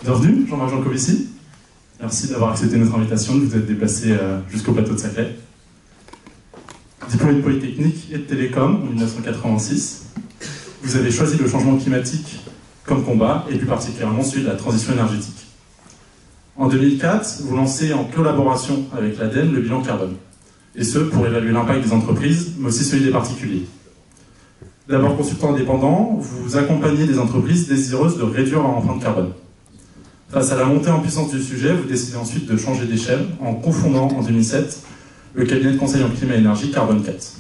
Bienvenue, Jean-Marc Jancovici. Merci d'avoir accepté notre invitation, de vous être déplacé jusqu'au plateau de Saclay. Diplômé de Polytechnique et de Télécom en 1986, vous avez choisi le changement climatique comme combat, et plus particulièrement celui de la transition énergétique. En 2004, vous lancez en collaboration avec l'ADEME le bilan carbone, et ce pour évaluer l'impact des entreprises, mais aussi celui des particuliers. D'abord consultant indépendant, vous accompagnez des entreprises désireuses de réduire leur empreinte carbone. Face à la montée en puissance du sujet, vous décidez ensuite de changer d'échelle en confondant en 2007 le cabinet de conseil en climat et énergie Carbone 4.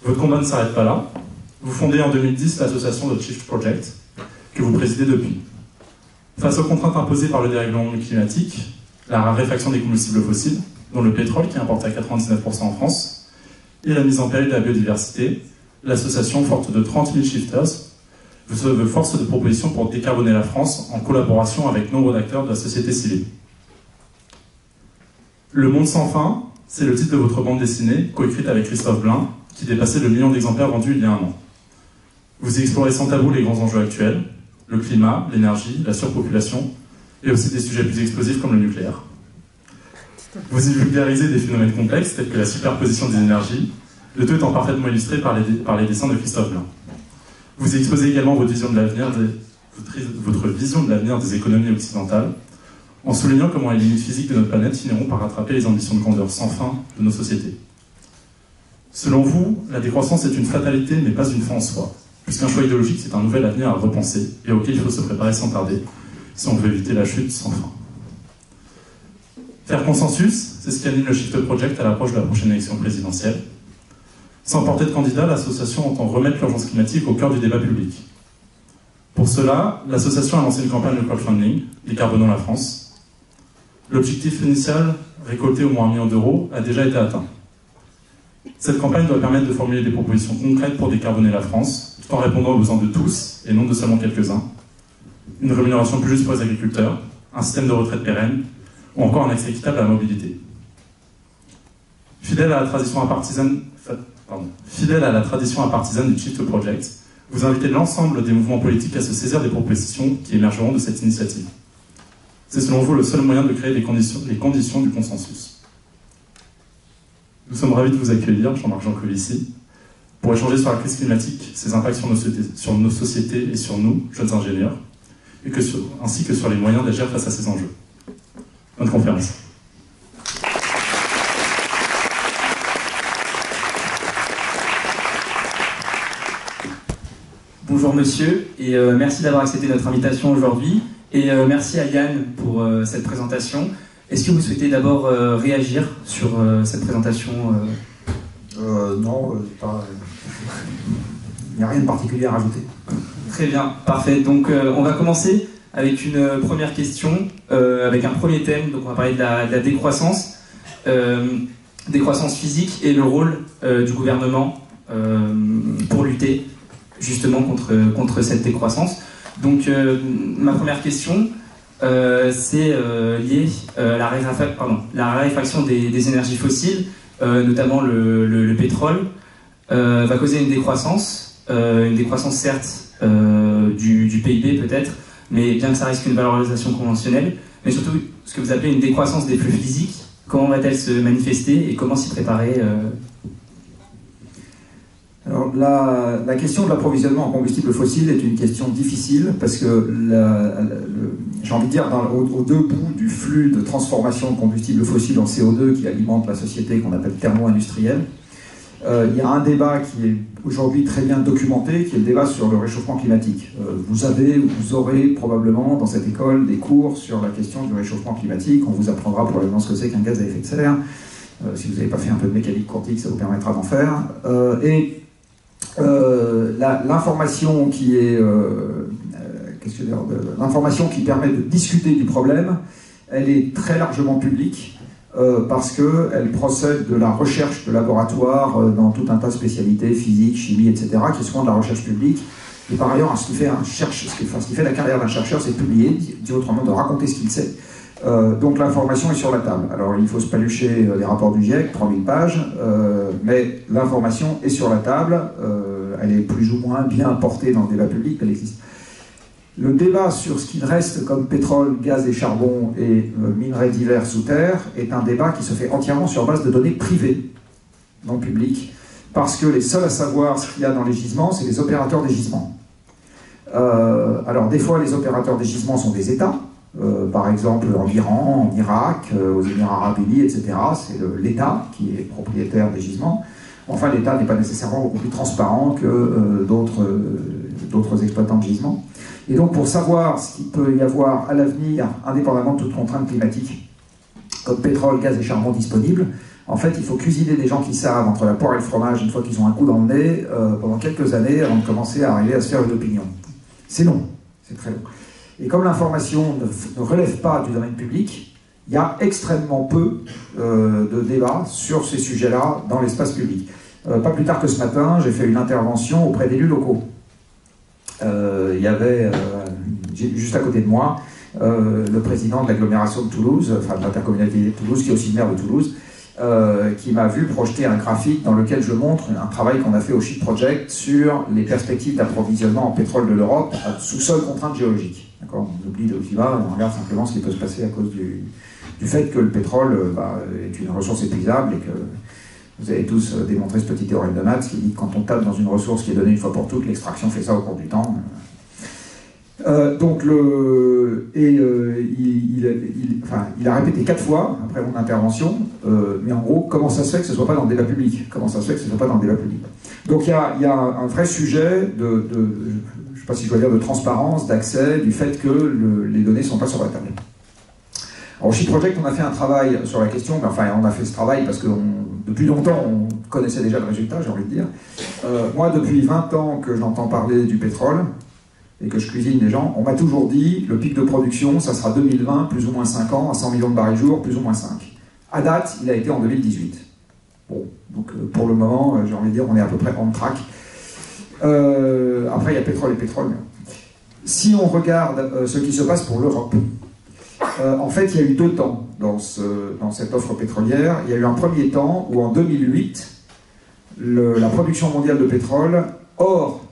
Votre combat ne s'arrête pas là. Vous fondez en 2010 l'association The Shift Project, que vous présidez depuis. Face aux contraintes imposées par le dérèglement climatique, la raréfaction des combustibles fossiles, dont le pétrole qui est importé à 99% en France, et la mise en péril de la biodiversité, l'association, forte de 30 000 shifters, vous se veut force de proposition pour décarboner la France en collaboration avec nombre d'acteurs de la société civile. Le Monde sans fin, c'est le titre de votre bande dessinée, coécrite avec Christophe Blain, qui dépassait le 1 million d'exemplaires vendus il y a 1 an. Vous y explorez sans tabou les grands enjeux actuels, le climat, l'énergie, la surpopulation, et aussi des sujets plus explosifs comme le nucléaire. Vous y vulgarisez des phénomènes complexes tels que la superposition des énergies, le tout étant parfaitement illustré par les dessins de Christophe Blain. Vous y exposez également votre vision de l'avenir des économies occidentales, en soulignant comment les limites physiques de notre planète finiront par rattraper les ambitions de grandeur sans fin de nos sociétés. Selon vous, la décroissance est une fatalité, mais pas une fin en soi, puisqu'un choix idéologique, c'est un nouvel avenir à repenser, et auquel il faut se préparer sans tarder, si on veut éviter la chute sans fin. Faire consensus, c'est ce qui anime le Shift Project à l'approche de la prochaine élection présidentielle. Sans porter de candidat, l'association entend remettre l'urgence climatique au cœur du débat public. Pour cela, l'association a lancé une campagne de crowdfunding, Décarbonons la France. L'objectif initial, récolter au moins 1 million d'euros, a déjà été atteint. Cette campagne doit permettre de formuler des propositions concrètes pour décarboner la France, tout en répondant aux besoins de tous, et non de seulement quelques-uns. Une rémunération plus juste pour les agriculteurs, un système de retraite pérenne, ou encore un accès équitable à la mobilité. Fidèle à la tradition apartisane du Shift Project, vous invitez l'ensemble des mouvements politiques à se saisir des propositions qui émergeront de cette initiative. C'est selon vous le seul moyen de créer les conditions du consensus. Nous sommes ravis de vous accueillir, Jean-Marc Jancovici, pour échanger sur la crise climatique, ses impacts sur nos sociétés et sur nous, jeunes ingénieurs, ainsi que sur les moyens d'agir face à ces enjeux. Bonne conférence. Bonjour monsieur, et merci d'avoir accepté notre invitation aujourd'hui, et merci à Yann pour cette présentation. Est-ce que vous souhaitez d'abord réagir sur cette présentation Non, il n'y a rien de particulier à rajouter. Très bien, parfait. Donc on va commencer avec une première question, avec un premier thème. Donc on va parler de la décroissance, décroissance physique et le rôle du gouvernement pour lutter justement contre cette décroissance. Donc ma première question, c'est lié à la raréfaction des énergies fossiles, notamment le pétrole, va causer une décroissance certes du PIB peut-être, mais bien que ça reste une valorisation conventionnelle, mais surtout ce que vous appelez une décroissance des flux physiques. Comment va-t-elle se manifester et comment s'y préparer Alors, la question de l'approvisionnement en combustible fossile est une question difficile parce que, j'ai envie de dire, aux deux bouts du flux de transformation de combustible fossile en CO2 qui alimente la société qu'on appelle thermo-industrielle, il y a un débat qui est aujourd'hui très bien documenté, qui est le débat sur le réchauffement climatique. Vous aurez probablement dans cette école des cours sur la question du réchauffement climatique. On vous apprendra probablement ce que c'est qu'un gaz à effet de serre. Si vous n'avez pas fait un peu de mécanique quantique, ça vous permettra d'en faire. L'information l'information qui permet de discuter du problème, elle est très largement publique parce qu'elle procède de la recherche de laboratoire dans tout un tas de spécialités, physique, chimie, etc., qui sont de la recherche publique. Et par ailleurs, ce qui fait la carrière d'un chercheur, c'est de publier, dit autrement, de raconter ce qu'il sait. Donc l'information est sur la table. Alors il faut se palucher les rapports du GIEC, 3000 pages, mais l'information est sur la table, elle est plus ou moins bien portée dans le débat public, elle existe. Le débat sur ce qu'il reste comme pétrole, gaz et charbon et minerais divers sous terre est un débat qui se fait entièrement sur base de données privées, non publiques, parce que les seuls à savoir ce qu'il y a dans les gisements, c'est les opérateurs des gisements. Alors des fois, les opérateurs des gisements sont des États, par exemple en Iran, en Irak, aux Émirats Arabes Unis, etc. C'est l'État qui est propriétaire des gisements. Enfin, l'État n'est pas nécessairement beaucoup plus transparent que d'autres exploitants de gisements. Et donc, pour savoir ce qu'il peut y avoir à l'avenir, indépendamment de toute contrainte climatique, comme pétrole, gaz et charbon disponibles, en fait, il faut cuisiner des gens qui savent entre la poire et le fromage, une fois qu'ils ont un coup dans le nez, pendant quelques années, avant de commencer à arriver à se faire une opinion. C'est long, c'est très long. Et comme l'information ne relève pas du domaine public, il y a extrêmement peu de débats sur ces sujets-là dans l'espace public. Pas plus tard que ce matin, j'ai fait une intervention auprès d'élus locaux. Il y avait, juste à côté de moi, le président de l'agglomération de Toulouse, enfin de l'intercommunalité de Toulouse, qui est aussi le maire de Toulouse, qui m'a vu projeter un graphique dans lequel je montre un travail qu'on a fait au Ship Project sur les perspectives d'approvisionnement en pétrole de l'Europe sous seule contrainte géologique. On oublie le climat, on regarde simplement ce qui peut se passer à cause du fait que le pétrole est une ressource épuisable et que vous avez tous démontré ce petit théorème de Maths qui dit que quand on tape dans une ressource qui est donnée une fois pour toutes, l'extraction fait ça au cours du temps. Il a répété 4 fois après mon intervention, mais en gros, comment ça se fait que ce ne soit pas dans le débat public? Comment ça se fait que ce ne soit pas dans le débat public? Donc il y a un vrai sujet je ne sais pas si je dois dire de transparence, d'accès, du fait que les données ne sont pas sur la table. Alors, au Ship Project, on a fait un travail sur la question, mais enfin, on a fait ce travail parce que depuis longtemps, on connaissait déjà le résultat, j'ai envie de dire. Moi, depuis 20 ans que j'entends parler du pétrole et que je cuisine des gens, on m'a toujours dit, le pic de production, ça sera 2020, plus ou moins 5 ans, à 100 millions de barils jour, plus ou moins 5. À date, il a été en 2018. Bon, donc pour le moment, j'ai envie de dire, on est à peu près on track. Après, il y a pétrole et pétrole. Si on regarde ce qui se passe pour l'Europe, en fait, il y a eu 2 temps dans cette offre pétrolière. Il y a eu un premier temps où, en 2008, la production mondiale de pétrole, hors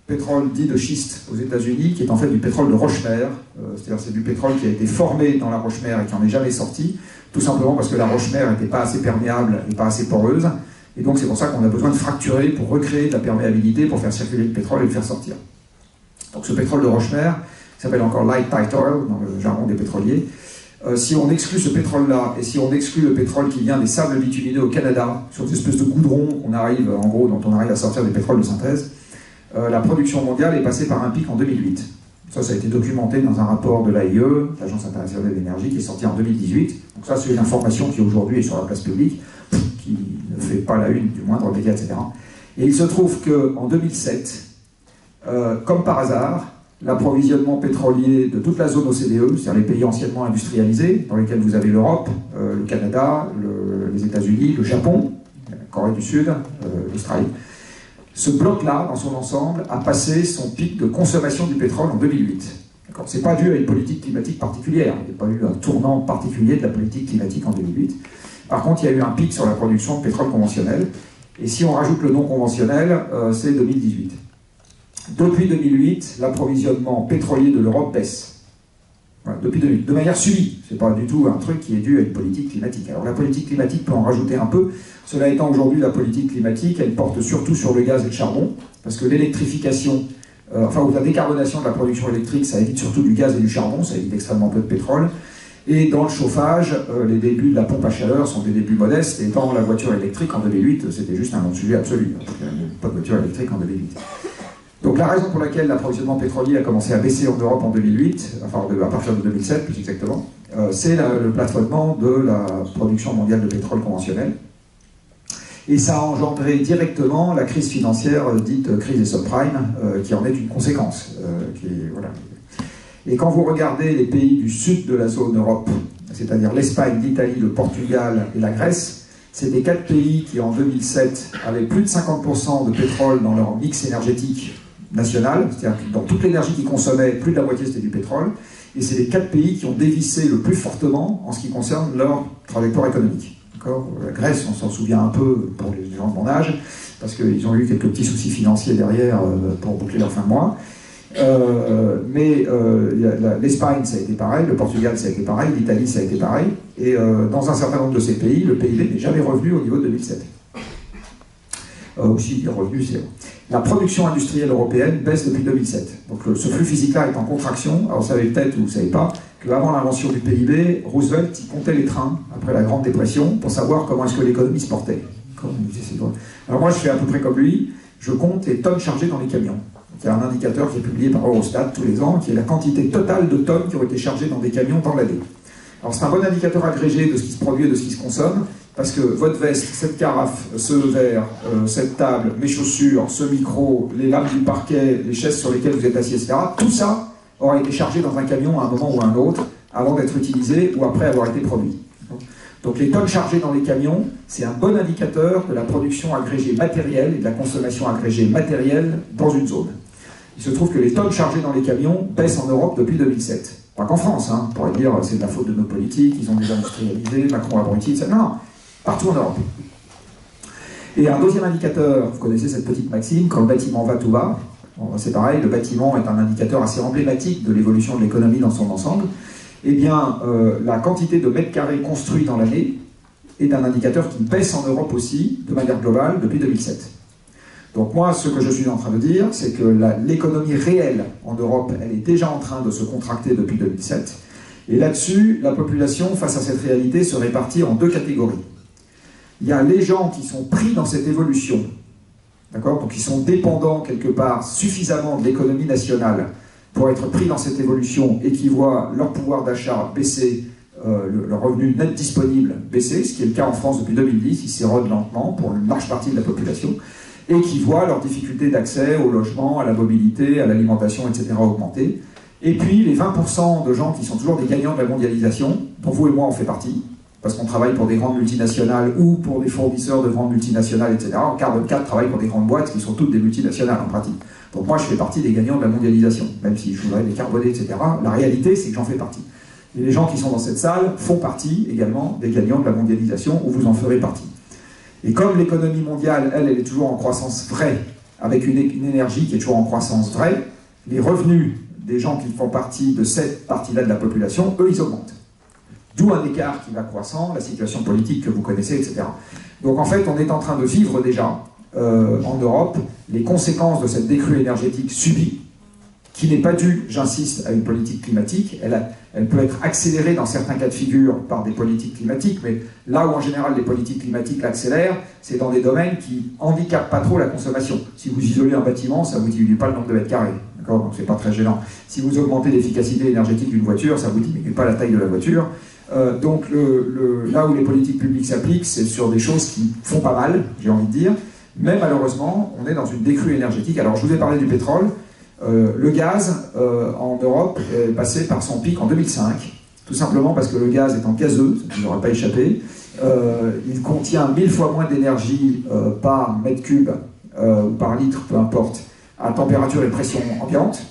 pétrole dit de schiste aux États-Unis, qui est en fait du pétrole de roche-mer, c'est-à-dire c'est du pétrole qui a été formé dans la roche-mer et qui n'en est jamais sorti, tout simplement parce que la roche-mer n'était pas assez perméable et pas assez poreuse. Et donc c'est pour ça qu'on a besoin de fracturer pour recréer de la perméabilité, pour faire circuler le pétrole et le faire sortir. Donc ce pétrole de roche-mer, qui s'appelle encore light tight oil dans le jargon des pétroliers, si on exclut ce pétrole-là, et si on exclut le pétrole qui vient des sables bitumineux au Canada, sur des espèces de goudrons dont on arrive à sortir des pétroles de synthèse, la production mondiale est passée par un pic en 2008. Ça a été documenté dans un rapport de l'AIE, l'Agence internationale de l'énergie, qui est sorti en 2018. Donc ça, c'est une information qui aujourd'hui est sur la place publique, qui ne fait pas la une du moindre média, etc. Et il se trouve qu'en 2007, comme par hasard, l'approvisionnement pétrolier de toute la zone OCDE, c'est-à-dire les pays anciennement industrialisés, dans lesquels vous avez l'Europe, le Canada, les États-Unis, le Japon, la Corée du Sud, l'Australie, ce bloc-là, dans son ensemble, a passé son pic de consommation du pétrole en 2008. Ce n'est pas dû à une politique climatique particulière, il n'y a pas eu un tournant particulier de la politique climatique en 2008. Par contre, il y a eu un pic sur la production de pétrole conventionnel, et si on rajoute le non conventionnel, c'est 2018. Depuis 2008, l'approvisionnement pétrolier de l'Europe baisse. Voilà, depuis 2008, de manière subie. Ce n'est pas du tout un truc qui est dû à une politique climatique. Alors la politique climatique peut en rajouter un peu. Cela étant, aujourd'hui, la politique climatique, elle porte surtout sur le gaz et le charbon, parce que l'électrification, ou la décarbonation de la production électrique, ça évite surtout du gaz et du charbon, ça évite extrêmement peu de pétrole. Et dans le chauffage, les débuts de la pompe à chaleur sont des débuts modestes, et dans la voiture électrique, en 2008, c'était juste un non-sujet absolu. Il n'y avait pas de voiture électrique en 2008. Donc la raison pour laquelle l'approvisionnement pétrolier a commencé à baisser en Europe en 2008, à partir de 2007 plus exactement, c'est le plafonnement de la production mondiale de pétrole conventionnel. Et ça a engendré directement la crise financière dite crise des subprimes, qui en est une conséquence. Voilà. Et quand vous regardez les pays du sud de la zone Europe, c'est-à-dire l'Espagne, l'Italie, le Portugal et la Grèce, c'est des 4 pays qui en 2007 avaient plus de 50% de pétrole dans leur mix énergétique national, c'est-à-dire que dans toute l'énergie qu'ils consommaient, plus de la moitié c'était du pétrole, et c'est les 4 pays qui ont dévissé le plus fortement en ce qui concerne leur trajectoire économique. La Grèce, on s'en souvient un peu pour les gens de mon âge, parce qu'ils ont eu quelques petits soucis financiers derrière pour boucler leur fin de mois. L'Espagne, ça a été pareil, le Portugal, ça a été pareil, l'Italie, ça a été pareil, et dans un certain nombre de ces pays, le PIB n'est jamais revenu au niveau de 2007. Aussi, il est revenu zéro. La production industrielle européenne baisse depuis 2007. Donc ce flux physique-là est en contraction. Alors vous savez peut-être ou vous ne savez pas qu'avant l'invention du PIB, Roosevelt il comptait les trains après la Grande Dépression pour savoir comment est-ce que l'économie se portait. Alors moi je fais à peu près comme lui, je compte les tonnes chargées dans les camions. Il y a un indicateur qui est publié par Eurostat tous les ans, qui est la quantité totale de tonnes qui ont été chargées dans des camions dans l'année. Alors c'est un bon indicateur agrégé de ce qui se produit et de ce qui se consomme, parce que votre veste, cette carafe, ce verre, cette table, mes chaussures, ce micro, les lames du parquet, les chaises sur lesquelles vous êtes assis, etc., tout ça aura été chargé dans un camion à un moment ou à un autre, avant d'être utilisé ou après avoir été produit. Donc les tonnes chargées dans les camions, c'est un bon indicateur de la production agrégée matérielle et de la consommation agrégée matérielle dans une zone. Il se trouve que les tonnes chargées dans les camions baissent en Europe depuis 2007. Pas qu'en France, hein. On pourrait dire c'est de la faute de nos politiques, ils ont désindustrialisé, Macron abruti, etc. Non, partout en Europe. Et un deuxième indicateur, vous connaissez cette petite maxime, quand le bâtiment va, tout va. Bon, c'est pareil, le bâtiment est un indicateur assez emblématique de l'évolution de l'économie dans son ensemble. Eh bien, la quantité de mètres carrés construits dans l'année est un indicateur qui baisse en Europe aussi, de manière globale, depuis 2007. Donc moi, ce que je suis en train de dire, c'est que l'économie réelle en Europe, elle est déjà en train de se contracter depuis 2007. Et là-dessus, la population, face à cette réalité, se répartit en deux catégories. Il y a les gens qui sont pris dans cette évolution, d'accord, donc qui sont dépendants quelque part suffisamment de l'économie nationale pour être pris dans cette évolution et qui voient leur pouvoir d'achat baisser, leur revenu net disponible baisser, ce qui est le cas en France depuis 2010, il s'érode lentement pour une large partie de la population, et qui voient leurs difficultés d'accès au logement, à la mobilité, à l'alimentation, etc. augmenter. Et puis les 20% de gens qui sont toujours des gagnants de la mondialisation, dont vous et moi on fait partie, parce qu'on travaille pour des grandes multinationales ou pour des fournisseurs de grandes multinationales, etc. En Carbone 4 travaille pour des grandes boîtes qui sont toutes des multinationales en pratique. Donc moi je fais partie des gagnants de la mondialisation, même si je voudrais décarboner, etc. La réalité c'est que j'en fais partie. Et les gens qui sont dans cette salle font partie également des gagnants de la mondialisation, ou vous en ferez partie. Et comme l'économie mondiale, elle est toujours en croissance vraie, avec une énergie qui est toujours en croissance vraie, les revenus des gens qui font partie de cette partie-là de la population, eux, ils augmentent. D'où un écart qui va croissant, la situation politique que vous connaissez, etc. Donc en fait, on est en train de vivre déjà, en Europe, les conséquences de cette décrue énergétique subie, qui n'est pas due, j'insiste, à une politique climatique. Elle peut être accélérée dans certains cas de figure par des politiques climatiques, mais là où en général les politiques climatiques l'accélèrent, c'est dans des domaines qui handicapent pas trop la consommation. Si vous isolez un bâtiment, ça ne vous diminue pas le nombre de mètres carrés. Donc c'est pas très gênant. Si vous augmentez l'efficacité énergétique d'une voiture, ça ne vous diminue pas la taille de la voiture. Donc là où les politiques publiques s'appliquent, c'est sur des choses qui font pas mal, j'ai envie de dire. Mais malheureusement, on est dans une décrue énergétique. Alors je vous ai parlé du pétrole. Le gaz en Europe est passé par son pic en 2005, tout simplement parce que le gaz étant gazeux, ça ne nous aura pas échappé, il contient 1000 fois moins d'énergie par mètre cube ou par litre, peu importe, à température et pression ambiante.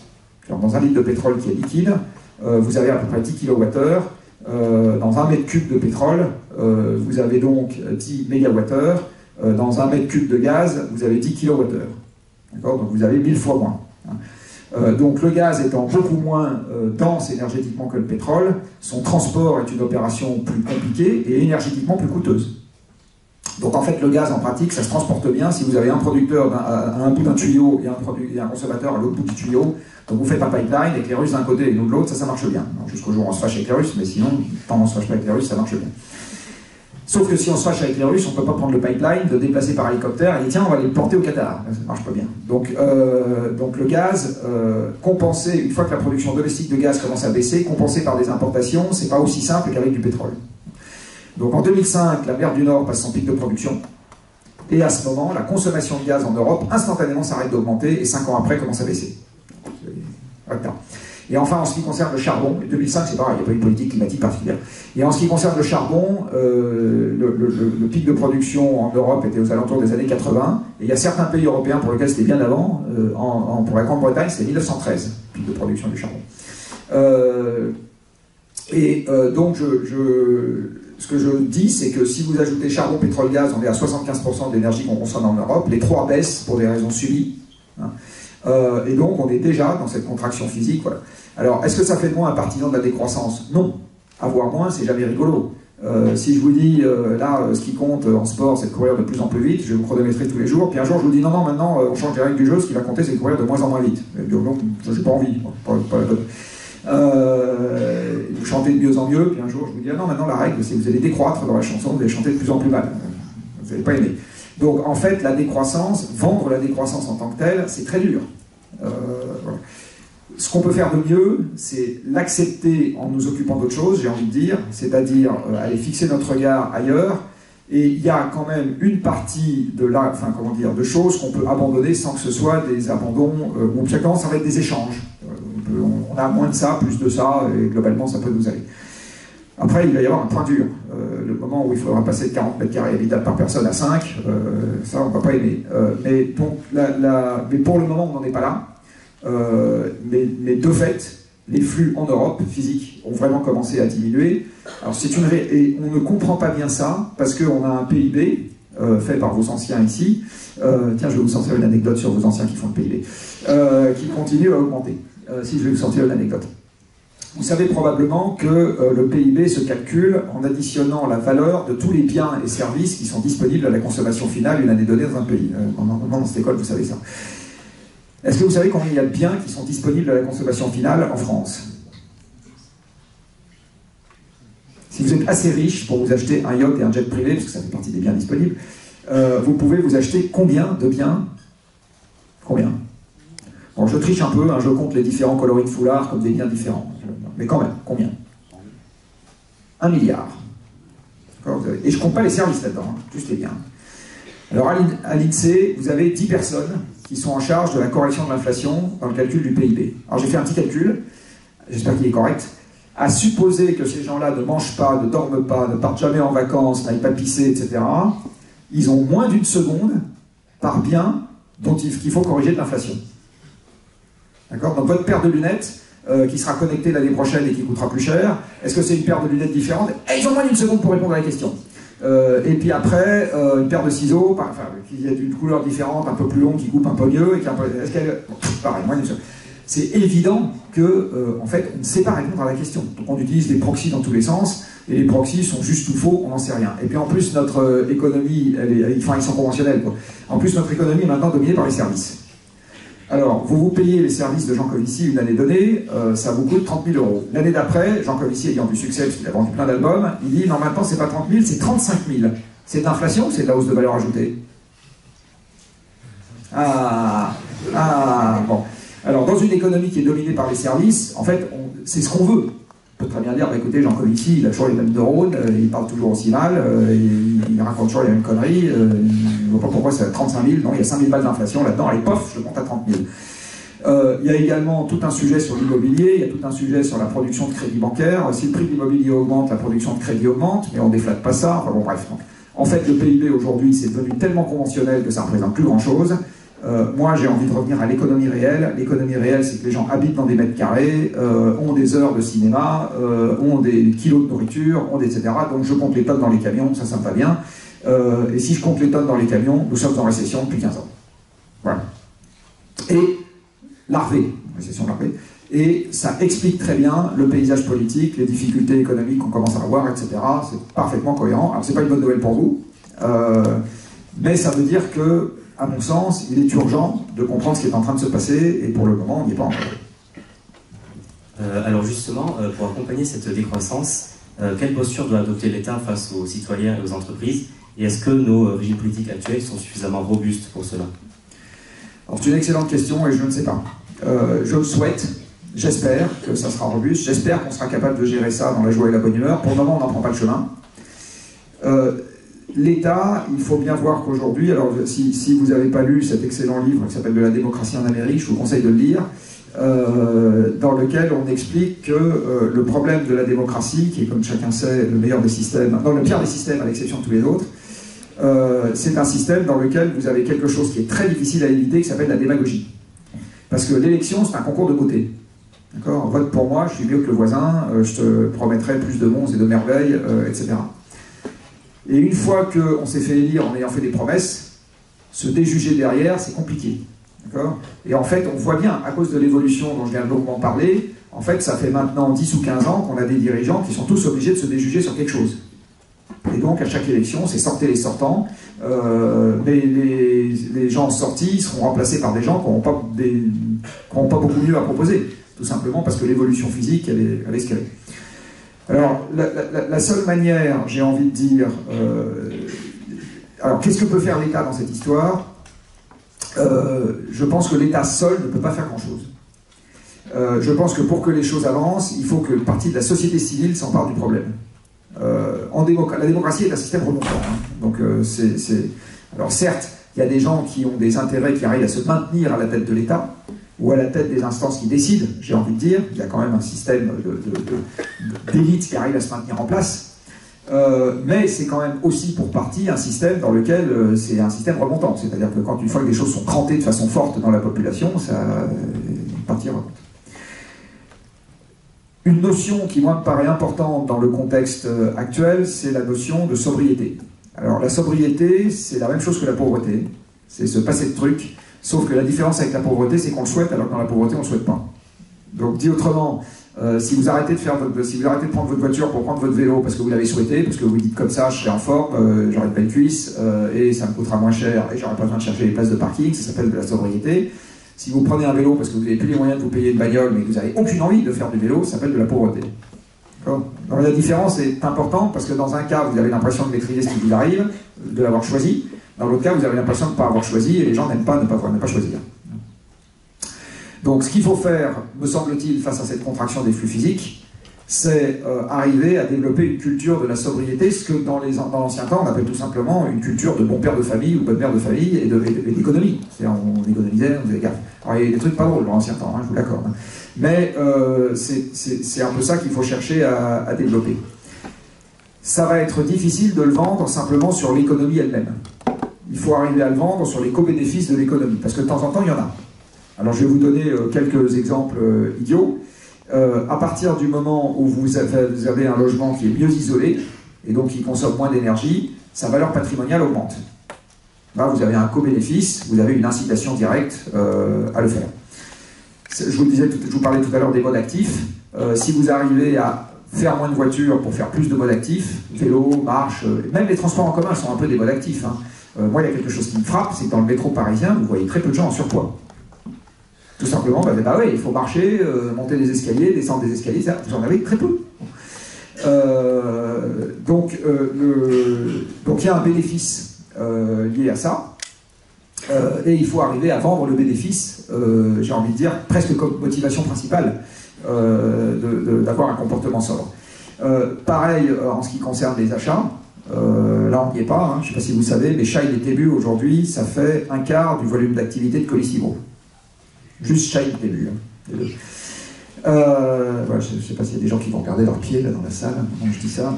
Dans un litre de pétrole qui est liquide, vous avez à peu près 10 kWh. Dans un mètre cube de pétrole, vous avez donc 10 MWh. Dans un mètre cube de gaz, vous avez 10 kWh. Donc vous avez 1000 fois moins. Donc le gaz étant beaucoup moins dense énergétiquement que le pétrole, son transport est une opération plus compliquée et énergétiquement plus coûteuse. Donc en fait le gaz en pratique ça se transporte bien si vous avez un producteur à un bout d'un tuyau et un consommateur à l'autre bout du tuyau. Donc vous faites un pipeline avec les Russes d'un côté et nous de l'autre, ça marche bien. Jusqu'au jour où on se fâche avec les Russes, mais sinon tant on se fâche pas avec les Russes, ça marche bien. Sauf que si on se fâche avec les Russes, on ne peut pas prendre le pipeline, le déplacer par hélicoptère et dire tiens, on va aller le porter au Qatar. Ça ne marche pas bien. Donc le gaz, compensé, une fois que la production domestique de gaz commence à baisser, compensé par des importations, c'est pas aussi simple qu'avec du pétrole. Donc en 2005, la mer du Nord passe son pic de production. Et à ce moment, la consommation de gaz en Europe, instantanément, s'arrête d'augmenter et 5 ans après, commence à baisser. Et enfin, en ce qui concerne le charbon, 2005 c'est pareil, il n'y a pas eu de politique climatique particulière. Et en ce qui concerne le charbon, le pic de production en Europe était aux alentours des années 80, et il y a certains pays européens pour lesquels c'était bien avant, pour la Grande-Bretagne c'était 1913, pic de production du charbon. Donc ce que je dis, c'est que si vous ajoutez charbon, pétrole, gaz, on est à 75% de l'énergie qu'on consomme en Europe, les trois baissent pour des raisons subies, Hein. Et donc on est déjà dans cette contraction physique. Voilà. Alors, est-ce que ça fait de moi un partisan de la décroissance? Non. Avoir moins, c'est jamais rigolo. Si je vous dis, là, ce qui compte en sport, c'est de courir de plus en plus vite, je vais vous chronométrer tous les jours, puis un jour je vous dis, non, non, maintenant, on change les règles du jeu, ce qui va compter, c'est de courir de moins en moins vite. Donc, j'ai pas envie, pas la bonne. Vous chantez de mieux en mieux, puis un jour je vous dis, ah non, maintenant la règle, c'est que vous allez décroître dans la chanson, vous allez chanter de plus en plus mal. Vous n'allez pas aimer. Donc, en fait, la décroissance, vendre la décroissance en tant que telle, c'est très dur. Voilà. Ce qu'on peut faire de mieux, c'est l'accepter en nous occupant d'autre chose, j'ai envie de dire, c'est-à-dire aller fixer notre regard ailleurs, et il y a quand même une partie de choses qu'on peut abandonner sans que ce soit des abandons, ou chacun ça va être des échanges. On a moins de ça, plus de ça, et globalement ça peut nous aller. Après, il va y avoir un point dur. Le moment où il faudra passer de 40 mètres carrés habitables par personne à 5, ça on ne va pas aimer. Mais pour le moment, on n'en est pas là. Mais de fait, les flux en Europe, physiques, ont vraiment commencé à diminuer. Alors et on ne comprend pas bien ça, parce qu'on a un PIB, fait par vos anciens ici, tiens, je vais vous sortir une anecdote sur vos anciens qui font le PIB, qui continue à augmenter. Si je vais vous sortir une anecdote. Vous savez probablement que le PIB se calcule en additionnant la valeur de tous les biens et services qui sont disponibles à la consommation finale une année donnée dans un pays. Normalement, dans cette école, vous savez ça. Est-ce que vous savez combien il y a de biens qui sont disponibles à la consommation finale en France? Si vous êtes assez riche pour vous acheter un yacht et un jet privé, parce que ça fait partie des biens disponibles, vous pouvez vous acheter combien de biens? Combien? Bon, je triche un peu, hein, je compte les différents coloris de foulard comme des biens différents. Mais quand même, combien? 1 milliard. Et je ne compte pas les services là-dedans, hein, juste les biens. Alors à l'INSEE, vous avez 10 personnes qui sont en charge de la correction de l'inflation dans le calcul du PIB. Alors j'ai fait un petit calcul, j'espère qu'il est correct. À supposer que ces gens-là ne mangent pas, ne dorment pas, ne partent jamais en vacances, n'aillent pas pisser, etc., ils ont moins d'une seconde par bien qu'il faut corriger de l'inflation. D'accord? Donc votre paire de lunettes qui sera connectée l'année prochaine et qui coûtera plus cher, est-ce que c'est une paire de lunettes différente? Et ils ont moins d'une seconde pour répondre à la question. Et puis après, une paire de ciseaux, qui est d'une couleur différente, un peu plus longue, qui coupe un peu mieux, et qui est un peu... Est-ce qu'elle... Pareil, moins d'une seconde. C'est évident que, en fait, on ne sait pas répondre à la question. Donc on utilise des proxys dans tous les sens, et les proxys sont juste ou faux, on n'en sait rien. Et puis en plus, notre économie, ils sont conventionnels, quoi. En plus, notre économie est maintenant dominée par les services. Alors, vous payez les services de Jean Covici une année donnée, ça vous coûte 30 000 €. L'année d'après, Jean Covici ayant du succès, parce qu'il a vendu plein d'albums, il dit, non, maintenant, c'est pas 30 000, c'est 35 000. C'est de l'inflation ou c'est de la hausse de valeur ajoutée? Bon. Alors, dans une économie qui est dominée par les services, en fait, c'est ce qu'on veut. On peut très bien dire, bah, écoutez, Jean Covici, il a toujours les mêmes neurones, il parle toujours aussi mal, il raconte toujours les mêmes conneries, je ne vois pas pourquoi c'est à 35 000, non, il y a 5 000 balles d'inflation là-dedans, allez, pof, je le compte à 30 000. Il y a également tout un sujet sur l'immobilier, il y a tout un sujet sur la production de crédit bancaire. Si le prix de l'immobilier augmente, la production de crédit augmente, mais on ne déflate pas ça, enfin bon, bref. Donc, en fait, le PIB aujourd'hui, c'est devenu tellement conventionnel que ça ne représente plus grand-chose. Moi, j'ai envie de revenir à l'économie réelle. L'économie réelle, c'est que les gens habitent dans des mètres carrés, ont des heures de cinéma, ont des kilos de nourriture, etc. Donc je compte les tonnes dans les camions, ça me va bien. Et si je compte les tonnes dans les camions, nous sommes en récession depuis 15 ans. Voilà. Et récession larvée. Et ça explique très bien le paysage politique, les difficultés économiques qu'on commence à avoir, etc. C'est parfaitement cohérent. Alors c'est pas une bonne nouvelle pour vous, mais ça veut dire que, à mon sens, il est urgent de comprendre ce qui est en train de se passer, et pour le moment, on n'y est pas encore. Alors justement, pour accompagner cette décroissance, quelle posture doit adopter l'État face aux citoyens et aux entreprises? Et est-ce que nos régimes politiques actuels sont suffisamment robustes pour cela? Alors c'est une excellente question et je ne sais pas. Je le souhaite, j'espère que ça sera robuste, j'espère qu'on sera capable de gérer ça dans la joie et la bonne humeur. Pour le moment, on n'en prend pas le chemin. L'État, il faut bien voir qu'aujourd'hui, alors si vous n'avez pas lu cet excellent livre qui s'appelle « De la démocratie en Amérique », je vous conseille de le lire, dans lequel on explique que le problème de la démocratie, qui est comme chacun sait le meilleur des systèmes, non, le pire des systèmes à l'exception de tous les autres, c'est un système dans lequel vous avez quelque chose qui est très difficile à éviter, qui s'appelle la démagogie. Parce que l'élection, c'est un concours de beauté. D'accord ? Vote pour moi, je suis mieux que le voisin, je te promettrai plus de bons et de merveilles, etc. Et une fois qu'on s'est fait élire en ayant fait des promesses, se déjuger derrière, c'est compliqué. Et en fait, on voit bien, à cause de l'évolution dont je viens longuement parler, en fait, ça fait maintenant 10 ou 15 ans qu'on a des dirigeants qui sont tous obligés de se déjuger sur quelque chose. Et donc, à chaque élection, c'est sortez les sortants, mais les gens sortis seront remplacés par des gens qui n'auront pas beaucoup mieux à proposer, tout simplement parce que l'évolution physique, elle est ce qu'elle est. Alors, la seule manière, j'ai envie de dire... alors, qu'est-ce que peut faire l'État dans cette histoire ? Je pense que l'État seul ne peut pas faire grand-chose. Je pense que pour que les choses avancent, il faut que une partie de la société civile s'empare du problème. La démocratie est un système remontant. Hein. Donc, alors certes, il y a des gens qui ont des intérêts qui arrivent à se maintenir à la tête de l'État, ou à la tête des instances qui décident, j'ai envie de dire. Il y a quand même un système d'élite qui arrive à se maintenir en place. Mais c'est quand même aussi pour partie un système dans lequel c'est un système remontant. C'est-à-dire que quand une fois que des choses sont crantées de façon forte dans la population, ça partie remonte. Une notion qui, moi, me paraît importante dans le contexte actuel, c'est la notion de sobriété. Alors, la sobriété, c'est la même chose que la pauvreté. C'est se passer de trucs, sauf que la différence avec la pauvreté, c'est qu'on le souhaite, alors que dans la pauvreté, on ne le souhaite pas. Donc, dit autrement, si vous arrêtez de prendre votre voiture pour prendre votre vélo parce que vous l'avez souhaité, parce que vous dites comme ça, je serai en forme, j'aurai de belles cuisses, et ça me coûtera moins cher, et j'aurai pas besoin de chercher les places de parking, ça s'appelle de la sobriété. Si vous prenez un vélo parce que vous n'avez plus les moyens de vous payer une bagnole, mais que vous n'avez aucune envie de faire du vélo, ça s'appelle de la pauvreté. Donc la différence est importante parce que dans un cas, vous avez l'impression de maîtriser ce qui vous arrive, de l'avoir choisi. Dans l'autre cas, vous avez l'impression de ne pas avoir choisi, et les gens n'aiment pas ne pas choisir. Donc ce qu'il faut faire, me semble-t-il, face à cette contraction des flux physiques, c'est arriver à développer une culture de la sobriété, ce que dans l'ancien temps, on appelle tout simplement une culture de bon père de famille ou bonne mère de famille et d'économie. C'est-à-dire on économisait, on faisait gaffe. Alors il y a des trucs pas drôles dans l'ancien temps, hein, je vous l'accorde. Hein. Mais c'est un peu ça qu'il faut chercher à développer. Ça va être difficile de le vendre simplement sur l'économie elle-même. Il faut arriver à le vendre sur les co-bénéfices de l'économie, parce que de temps en temps, il y en a. Alors je vais vous donner quelques exemples idiots. À partir du moment où vous avez un logement qui est mieux isolé, et donc qui consomme moins d'énergie, sa valeur patrimoniale augmente. Là, vous avez un co-bénéfice, vous avez une incitation directe à le faire. Je vous parlais tout à l'heure des modes actifs. Si vous arrivez à faire moins de voitures pour faire plus de modes actifs, vélo, marche, même les transports en commun sont un peu des modes actifs. Hein. Moi, il y a quelque chose qui me frappe, c'est que dans le métro parisien, vous voyez très peu de gens en surpoids. Tout simplement, bah oui, il faut marcher, monter des escaliers, descendre des escaliers, ça, vous en avez très peu. Donc il y a un bénéfice lié à ça, et il faut arriver à vendre le bénéfice, j'ai envie de dire, presque comme motivation principale d'avoir un comportement sobre. Pareil en ce qui concerne les achats, là on n'y est pas, hein, je ne sais pas si vous savez, mais Shine et Temu aujourd'hui, ça fait un quart du volume d'activité de Colissimo. Juste Shine et Temu. Hein, voilà, je ne sais pas s'il y a des gens qui vont regarder leurs pieds là, dans la salle, quand je dis ça.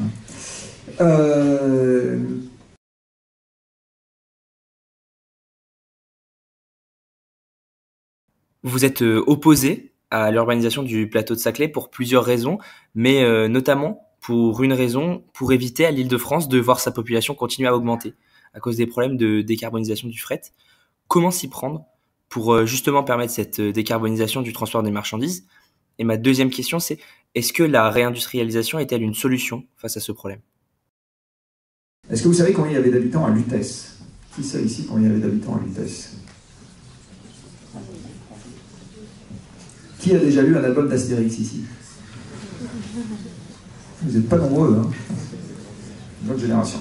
Vous êtes opposé à l'urbanisation du plateau de Saclay pour plusieurs raisons, mais notamment pour une raison, pour éviter à l'Île-de-France de voir sa population continuer à augmenter à cause des problèmes de décarbonisation du fret. Comment s'y prendre pour justement permettre cette décarbonisation du transport des marchandises? Et ma deuxième question, c'est est-ce que la réindustrialisation est-elle une solution face à ce problème? Est-ce que vous savez combien il y avait d'habitants à Lutèce? Qui sait ici combien il y avait d'habitants à Lutèce? Qui a déjà lu un album d'Astérix ici? Vous n'êtes pas nombreux, hein? Une autre génération.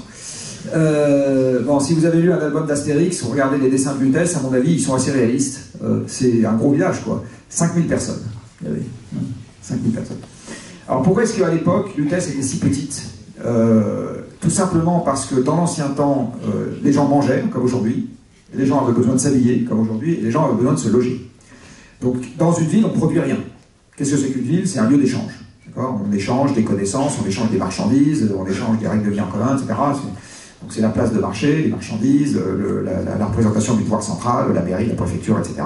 Bon, si vous avez lu un album d'Astérix, ou regardez les dessins de Lutèce, à mon avis, ils sont assez réalistes. C'est un gros village, quoi. 5000 personnes. Il y avait 5000 personnes. Alors pourquoi est-ce qu'à l'époque, Lutèce était si petite? Tout simplement parce que dans l'ancien temps, les gens mangeaient, comme aujourd'hui, les gens avaient besoin de s'habiller, comme aujourd'hui, et les gens avaient besoin de se loger. Donc dans une ville, on ne produit rien. Qu'est-ce que c'est qu'une ville? C'est un lieu d'échange. On échange des connaissances, on échange des marchandises, on échange des règles de vie en commun, etc. Donc c'est la place de marché, les marchandises, la représentation du pouvoir central, la mairie, la préfecture, etc.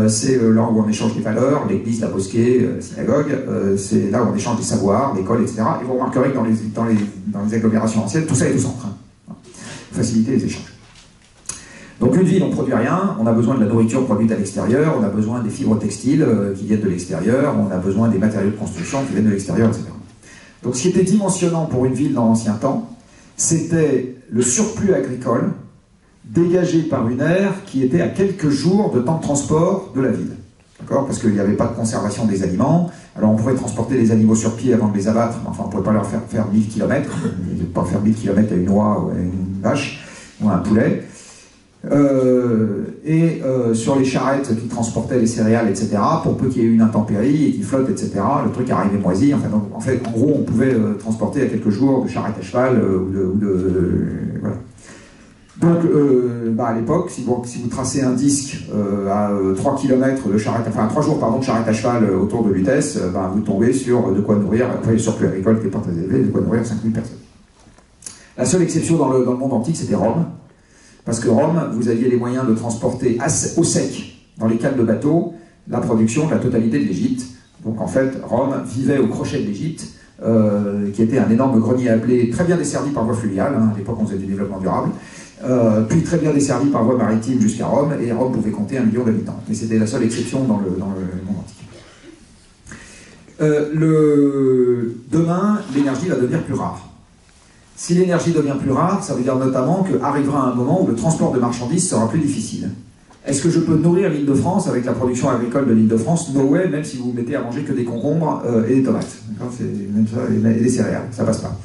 C'est là où on échange des valeurs, l'église, la mosquée, la synagogue, c'est là où on échange des savoirs, l'école, etc. Et vous remarquerez que dans les agglomérations anciennes, tout ça est au centre. Hein. Faciliter les échanges. Donc une ville, on ne produit rien, on a besoin de la nourriture produite à l'extérieur, on a besoin des fibres textiles qui viennent de l'extérieur, on a besoin des matériaux de construction qui viennent de l'extérieur, etc. Donc ce qui était dimensionnant pour une ville dans l'ancien temps, c'était le surplus agricole dégagé par une aire qui était à quelques jours de temps de transport de la ville. D'accord ? Parce qu'il n'y avait pas de conservation des aliments. Alors on pouvait transporter les animaux sur pied avant de les abattre, mais enfin on ne pouvait pas leur faire 1000 km. On ne pouvait pas faire 1000 km à une oie ou à une vache ou à un poulet. Sur les charrettes qui transportaient les céréales, etc., pour peu qu'il y ait une intempérie et qu'ils flottent, etc., le truc arrivait moisi. Enfin, donc, en fait, en gros, on pouvait transporter à quelques jours de charrette à cheval voilà. Donc, à l'époque, si vous tracez un disque à 3 km de charrette, enfin à 3 jours pardon, de charrette à cheval autour de Lutèce, vous tombez sur de quoi nourrir, après le surplus agricole n'était pas très élevé, de quoi nourrir 5000 personnes. La seule exception dans le monde antique, c'était Rome. Parce que Rome, vous aviez les moyens de transporter au sec, dans les cales de bateaux, la production de la totalité de l'Égypte. Donc en fait, Rome vivait au crochet de l'Égypte, qui était un énorme grenier à blé, très bien desservi par voie fluviale, hein, à l'époque on faisait du développement durable, puis très bien desservi par voie maritime jusqu'à Rome, et Rome pouvait compter 1 million d'habitants. Mais c'était la seule exception dans le monde antique. Demain, l'énergie va devenir plus rare. Si l'énergie devient plus rare, ça veut dire notamment qu'arrivera un moment où le transport de marchandises sera plus difficile. Est-ce que je peux nourrir l'Île-de-France avec la production agricole de l'Île-de-France? No way, même si vous mettez à manger que des concombres et des tomates. Même ça, et des céréales, ça passe pas.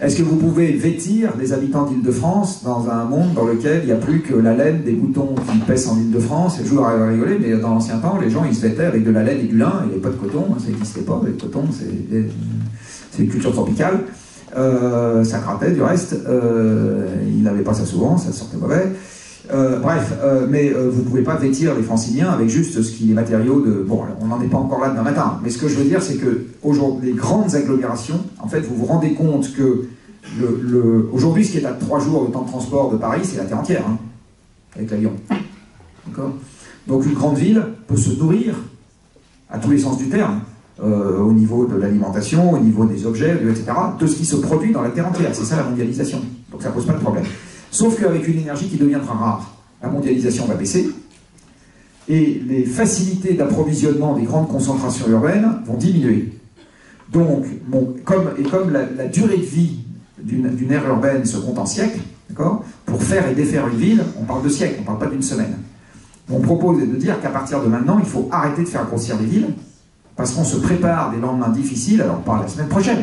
Est-ce que vous pouvez vêtir les habitants d'Île-de-France dans un monde dans lequel il n'y a plus que la laine des boutons qui pèsent en Île-de-France? Je vous à rigoler, mais dans l'ancien temps, les gens ils se vêtaient avec de la laine et du lin, il n'y avait pas de coton, ça n'existait pas, le coton c'est une culture tropicale. Ça grattait du reste, il n'avait pas ça souvent, ça sortait mauvais. Mais vous ne pouvez pas vêtir les franciliens avec juste ce qui est les matériaux de... Bon, on n'en est pas encore là demain matin, mais ce que je veux dire, c'est que aujourd'hui, les grandes agglomérations, en fait, vous vous rendez compte que aujourd'hui, ce qui est à 3 jours de temps de transport de Paris, c'est la terre entière, hein, avec l'avion. D'accord ? Donc une grande ville peut se nourrir, à tous les sens du terme, au niveau de l'alimentation, au niveau des objets, etc., de ce qui se produit dans la terre entière. C'est ça la mondialisation. Donc ça ne pose pas de problème. Sauf qu'avec une énergie qui deviendra rare, la mondialisation va baisser, et les facilités d'approvisionnement des grandes concentrations urbaines vont diminuer. Donc, comme la durée de vie d'une aire urbaine se compte en siècles, d'accord, pour faire et défaire une ville, on parle de siècles, on ne parle pas d'une semaine. On propose de dire qu'à partir de maintenant, il faut arrêter de faire grossir les villes, parce qu'on se prépare des lendemains difficiles, alors pas la semaine prochaine,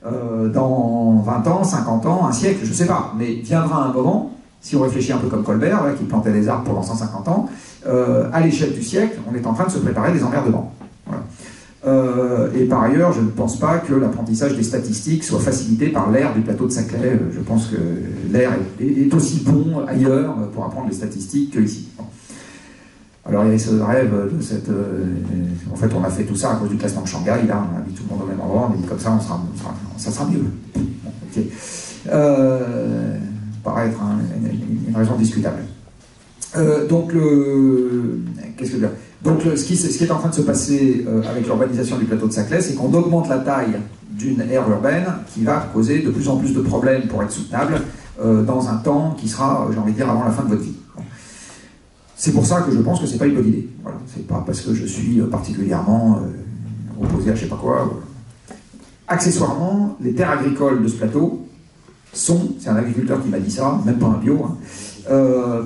dans 20 ans, 50 ans, un siècle, je ne sais pas, mais viendra un moment, si on réfléchit un peu comme Colbert, là, qui plantait des arbres pendant 150 ans, à l'échelle du siècle, on est en train de se préparer des emmerdements. Voilà. Et par ailleurs, je ne pense pas que l'apprentissage des statistiques soit facilité par l'ère du plateau de Saclay. Je pense que l'air est aussi bon ailleurs pour apprendre les statistiques qu'ici. Bon. Alors il y a ce rêve de cette... en fait, on a fait tout ça à cause du classement de Shanghai, là, on a mis tout le monde au même endroit, on a dit comme ça, ça sera mieux. Bon, okay. Paraît être une raison discutable. Qu'est-ce que je veux dire ? Donc ce qui est en train de se passer avec l'urbanisation du plateau de Saclay, c'est qu'on augmente la taille d'une aire urbaine qui va causer de plus en plus de problèmes pour être soutenable dans un temps qui sera, j'ai envie de dire, avant la fin de votre vie. Bon. C'est pour ça que je pense que c'est pas une bonne idée. Voilà. C'est pas parce que je suis particulièrement opposé à je sais pas quoi. Accessoirement, les terres agricoles de ce plateau sont, c'est un agriculteur qui m'a dit ça, même pas un bio, hein,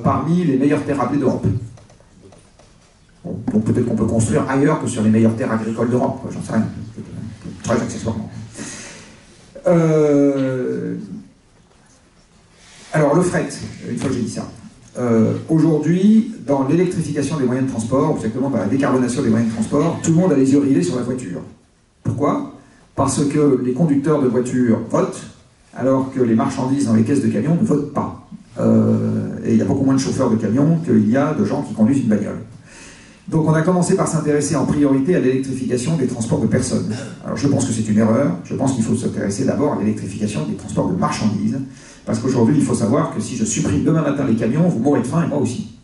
parmi les meilleures terres à blé d'Europe. Bon, donc peut-être qu'on peut construire ailleurs que sur les meilleures terres agricoles d'Europe, j'en sais rien, très accessoirement. Alors le fret, une fois que j'ai dit ça. Aujourd'hui, dans l'électrification des moyens de transport, ou exactement dans la décarbonation des moyens de transport, tout le monde a les yeux rivés sur la voiture. Pourquoi ? Parce que les conducteurs de voitures votent, alors que les marchandises dans les caisses de camions ne votent pas. Et il y a beaucoup moins de chauffeurs de camions qu'il y a de gens qui conduisent une bagnole. Donc on a commencé par s'intéresser en priorité à l'électrification des transports de personnes. Alors je pense que c'est une erreur, je pense qu'il faut s'intéresser d'abord à l'électrification des transports de marchandises, parce qu'aujourd'hui il faut savoir que si je supprime demain matin les camions, vous mourrez de faim et moi aussi.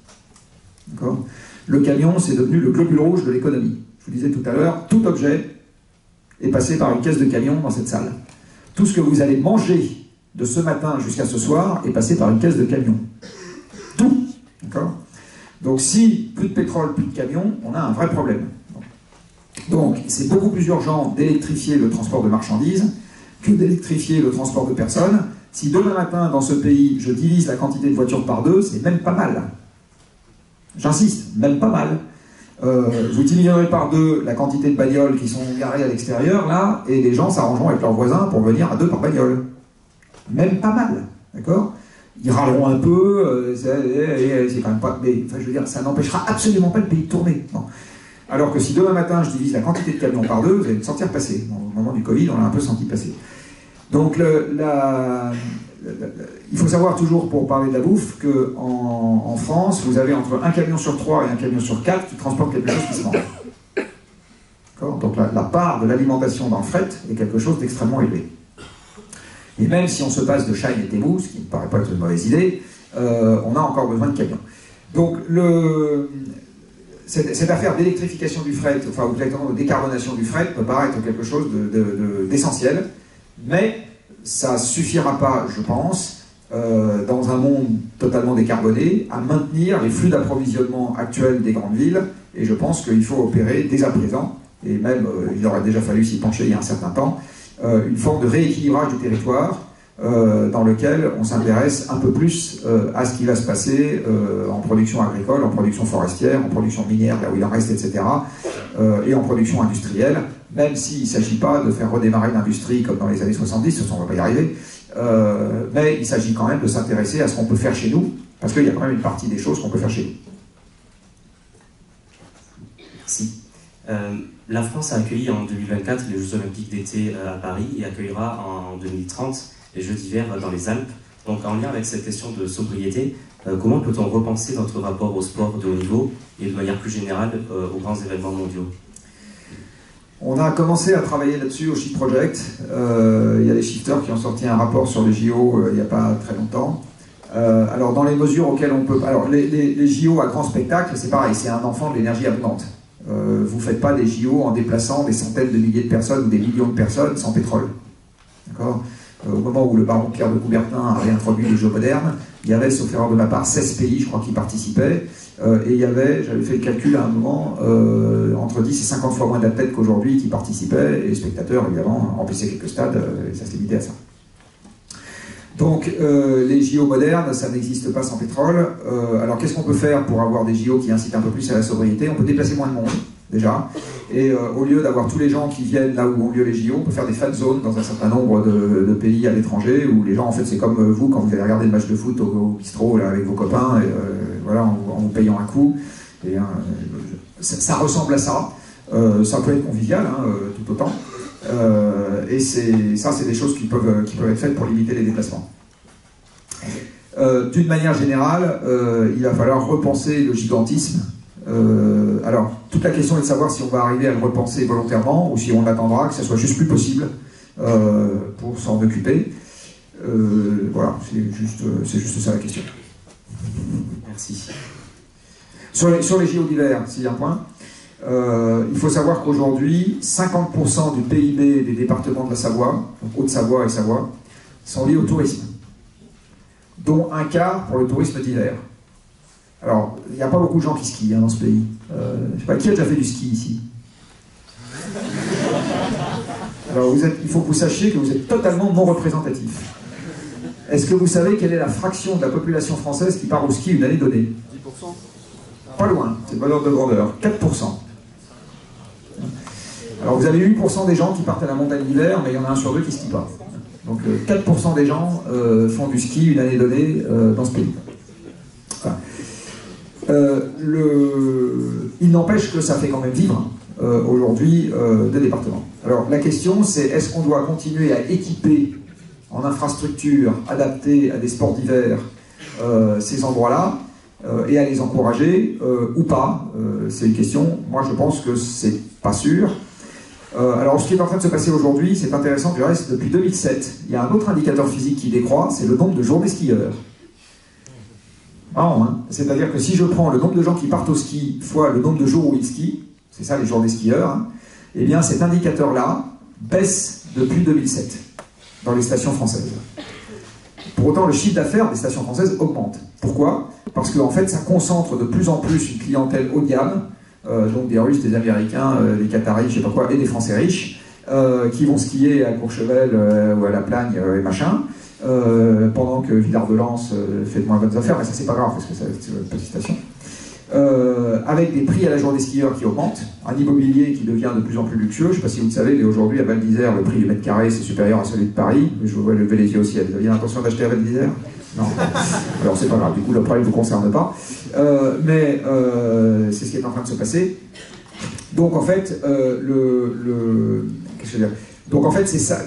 D'accord ? Le camion c'est devenu le globule rouge de l'économie. Je vous disais tout à l'heure, tout objet est passé par une caisse de camion dans cette salle. Tout ce que vous allez manger de ce matin jusqu'à ce soir est passé par une caisse de camion. Tout. D'accord ? Donc si plus de pétrole, plus de camions, on a un vrai problème. Donc c'est beaucoup plus urgent d'électrifier le transport de marchandises que d'électrifier le transport de personnes. Si demain matin, dans ce pays, je divise la quantité de voitures par 2, c'est même pas mal. J'insiste, même pas mal. Vous diviserez par 2 la quantité de bagnoles qui sont garées à l'extérieur, là, et les gens s'arrangeront avec leurs voisins pour venir à 2 par bagnole. Même pas mal, d'accord ? Ils râleront un peu, c'est quand même pas... Mais, enfin, je veux dire, ça n'empêchera absolument pas le pays de tourner. Non. Alors que si demain matin, je divise la quantité de camions par 2, vous allez me sentir passer. Au moment du Covid, on l'a un peu senti passer. Donc, il faut savoir toujours, pour parler de la bouffe, qu'en France, vous avez entre 1 camion sur 3 et 1 camion sur 4 qui transportent quelque chose qui se mange. Donc la part de l'alimentation dans le fret est quelque chose d'extrêmement élevé. Et même si on se passe de Shine et Temu, ce qui ne me paraît pas être une mauvaise idée, on a encore besoin de camions. Donc cette affaire d'électrification du fret, enfin ou exactement de décarbonation du fret, peut paraître quelque chose d'essentiel, mais ça ne suffira pas, je pense, dans un monde totalement décarboné, à maintenir les flux d'approvisionnement actuels des grandes villes, et je pense qu'il faut opérer dès à présent, et même il aurait déjà fallu s'y pencher il y a un certain temps, une forme de rééquilibrage du territoire dans lequel on s'intéresse un peu plus à ce qui va se passer en production agricole, en production forestière, en production minière, là où il en reste, etc., et en production industrielle, même s'il ne s'agit pas de faire redémarrer l'industrie comme dans les années 70, on ne va pas y arriver, mais il s'agit quand même de s'intéresser à ce qu'on peut faire chez nous, parce qu'il y a quand même une partie des choses qu'on peut faire chez nous. Merci. La France a accueilli en 2024 les Jeux Olympiques d'été à Paris et accueillera en 2030 les Jeux d'hiver dans les Alpes. Donc en lien avec cette question de sobriété, comment peut-on repenser notre rapport au sport de haut niveau et de manière plus générale aux grands événements mondiaux ? On a commencé à travailler là-dessus au Shift Project. Il y a les shifters qui ont sorti un rapport sur les JO il n'y a pas très longtemps. Alors dans les mesures auxquelles on peut... Alors les JO à grand spectacle, c'est pareil, c'est un enfant de l'énergie abondante. Vous ne faites pas des JO en déplaçant des centaines de milliers de personnes ou des millions de personnes sans pétrole. D'accord ? Au moment où le baron Pierre de Coubertin a réintroduit les Jeux modernes, il y avait, sauf erreur de ma part, 16 pays, je crois, qui participaient. Et il y avait, j'avais fait le calcul à un moment, entre 10 et 50 fois moins d'athlètes qu'aujourd'hui qui participaient. Et les spectateurs, évidemment, remplissaient quelques stades, et ça se limitait à ça. Donc, les JO modernes, ça n'existe pas sans pétrole. Alors, qu'est-ce qu'on peut faire pour avoir des JO qui incitent un peu plus à la sobriété ? On peut déplacer moins de monde, déjà. Et au lieu d'avoir tous les gens qui viennent là où ont lieu les JO, on peut faire des fan zones dans un certain nombre de pays à l'étranger, où les gens, en fait, c'est comme vous, quand vous allez regarder le match de foot au bistrot là, avec vos copains, et, voilà, en vous payant un coup. Et, ça ressemble à ça. Ça peut être convivial, hein, tout autant. Et ça, c'est des choses qui peuvent être faites pour limiter les déplacements. D'une manière générale, il va falloir repenser le gigantisme. Alors, toute la question est de savoir si on va arriver à le repenser volontairement ou si on attendra que ça soit juste plus possible pour s'en occuper. Voilà, c'est juste ça la question. Merci. Sur les JO d'hiver, s'il y a un point. Il faut savoir qu'aujourd'hui, 50% du PIB des départements de la Savoie, donc Haute-Savoie et Savoie, sont liés au tourisme, dont un quart pour le tourisme d'hiver. Alors, il n'y a pas beaucoup de gens qui skient dans ce pays. Je ne sais pas, qui a déjà fait du ski ici? Alors, il faut que vous sachiez que vous êtes totalement non représentatif. Est-ce que vous savez quelle est la fraction de la population française qui part au ski une année donnée? 10%. Pas loin, c'est une valeur de grandeur. 4%. Alors vous avez 8% des gens qui partent à la montagne l'hiver, mais il y en a 1 sur 2 qui ne skient pas. Donc 4% des gens font du ski une année donnée dans ce pays. Enfin, il n'empêche que ça fait quand même vivre aujourd'hui des départements. Alors la question c'est, est-ce qu'on doit continuer à équiper en infrastructure adaptée à des sports d'hiver ces endroits-là et à les encourager ou pas? C'est une question. Moi je pense que c'est pas sûr. Alors ce qui est en train de se passer aujourd'hui, c'est intéressant du reste, depuis 2007, il y a un autre indicateur physique qui décroît, c'est le nombre de journées skieurs. Marrant, hein? C'est-à-dire que si je prends le nombre de gens qui partent au ski fois le nombre de jours où ils skient, c'est ça les journées skieurs, hein, eh bien cet indicateur-là baisse depuis 2007 dans les stations françaises. Pour autant, le chiffre d'affaires des stations françaises augmente. Pourquoi? Parce qu'en fait, ça concentre de plus en plus une clientèle haut de gamme, donc des Russes, des Américains, des Qataris, je sais pas quoi, et des Français riches, qui vont skier à Courchevel ou à La Plagne et machin, pendant que Villard-de-Lans fait de moins bonnes affaires, mais ça c'est pas grave parce que c'est une petite station. Avec des prix à la journée skieur qui augmentent, un immobilier qui devient de plus en plus luxueux. Je ne sais pas si vous le savez, mais aujourd'hui à Val d'Isère, le prix du mètre carré c'est supérieur à celui de Paris. Je vous vois lever les yeux au ciel. Vous aviez l'intention d'acheter à Val d'Isère? Non. Alors c'est pas grave, du coup le problème ne vous concerne pas. Mais c'est ce qui est en train de se passer. Donc en fait, qu'est-ce que je veux dire? Donc en fait, c'est ça.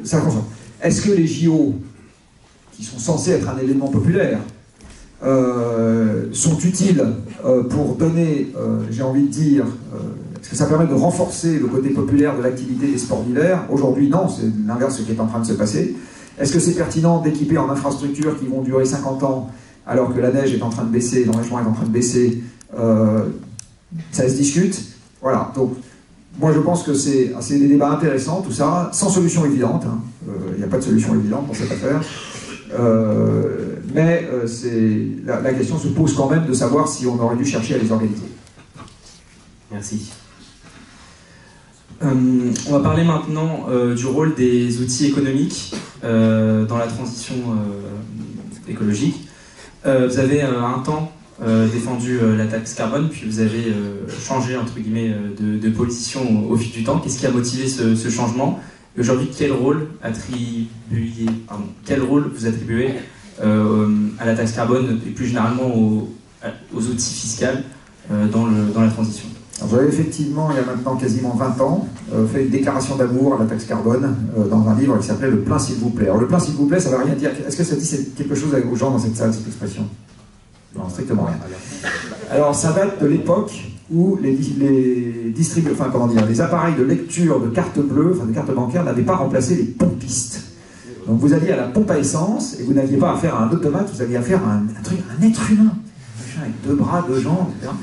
Ça consomme. Est-ce que les JO, qui sont censés être un événement populaire, sont utiles pour donner, j'ai envie de dire, est-ce que ça permet de renforcer le côté populaire de l'activité des sports d'hiver? Aujourd'hui, non, c'est l'inverse qui est en train de se passer. Est-ce que c'est pertinent d'équiper en infrastructures qui vont durer 50 ans alors que la neige est en train de baisser, l'enneigement est en train de baisser? Ça se discute. Voilà, donc moi je pense que c'est des débats intéressants, tout ça, sans solution évidente. Il n'y a pas de solution évidente pour cette affaire. Mais la question se pose quand même de savoir si on aurait dû chercher à les organiser. Merci. On va parler maintenant du rôle des outils économiques dans la transition écologique. Vous avez un temps défendu la taxe carbone, puis vous avez changé entre guillemets de position au fil du temps. Qu'est-ce qui a motivé ce changement? Et aujourd'hui, quel rôle vous attribuez à la taxe carbone et plus généralement aux outils fiscaux dans la transition? J'avais effectivement, il y a maintenant quasiment 20 ans, fait une déclaration d'amour à la taxe carbone dans un livre qui s'appelait « Le plein s'il vous plaît ». Alors le plein s'il vous plaît, ça ne veut rien dire. Est-ce que ça dit quelque chose aux gens dans cette salle, cette expression? Non, strictement rien. Alors ça date de l'époque où les appareils de lecture de cartes bleues, enfin de cartes bancaires, n'avaient pas remplacé les pompistes. Donc vous alliez à la pompe à essence et vous n'aviez pas affaire à un automate, vous aviez affaire à un être humain, avec 2 bras, 2 jambes, etc.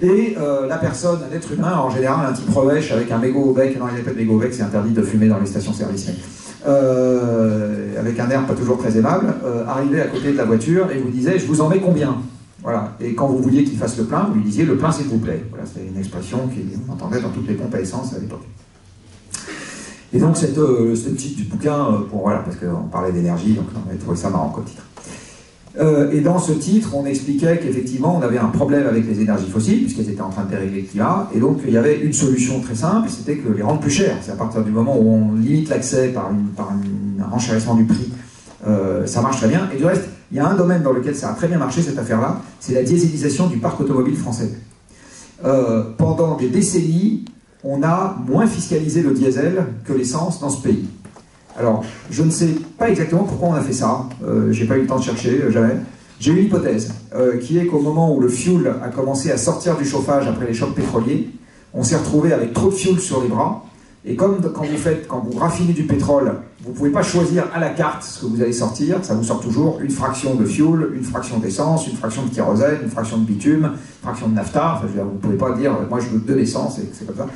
Et la personne, un être humain, en général un type revêche avec un mégot au bec, non il n'y a pas de mégot au bec, c'est interdit de fumer dans les stations-service, avec un air pas toujours très aimable, arrivait à côté de la voiture et vous disait « je vous en mets combien ?» Voilà. Et quand vous vouliez qu'il fasse le plein, vous lui disiez « le plein s'il vous plaît ». Voilà, c'était une expression qu'on entendait dans toutes les pompes à essence à l'époque. Et donc c'était le titre du bouquin, voilà, parce qu'on parlait d'énergie, donc on avait trouvé ça marrant comme titre. Et dans ce titre, on expliquait qu'effectivement, on avait un problème avec les énergies fossiles, puisqu'elles étaient en train de dérégler le climat, et donc il y avait une solution très simple, c'était que les rendre plus chères. C'est à partir du moment où on limite l'accès par un renchérissement du prix, ça marche très bien. Et du reste, il y a un domaine dans lequel ça a très bien marché, cette affaire-là, c'est la dieselisation du parc automobile français. Pendant des décennies, on a moins fiscalisé le diesel que l'essence dans ce pays. Alors, je ne sais pas exactement pourquoi on a fait ça, j'ai pas eu le temps de chercher, jamais. J'ai une hypothèse, qui est qu'au moment où le fuel a commencé à sortir du chauffage après les chocs pétroliers, on s'est retrouvé avec trop de fuel sur les bras, et comme quand vous raffinez du pétrole, vous ne pouvez pas choisir à la carte ce que vous allez sortir, ça vous sort toujours une fraction de fuel, une fraction d'essence, une fraction de kérosène, une fraction de bitume, une fraction de nafta, enfin, vous ne pouvez pas dire « moi je veux de l'essence » et c'est comme ça.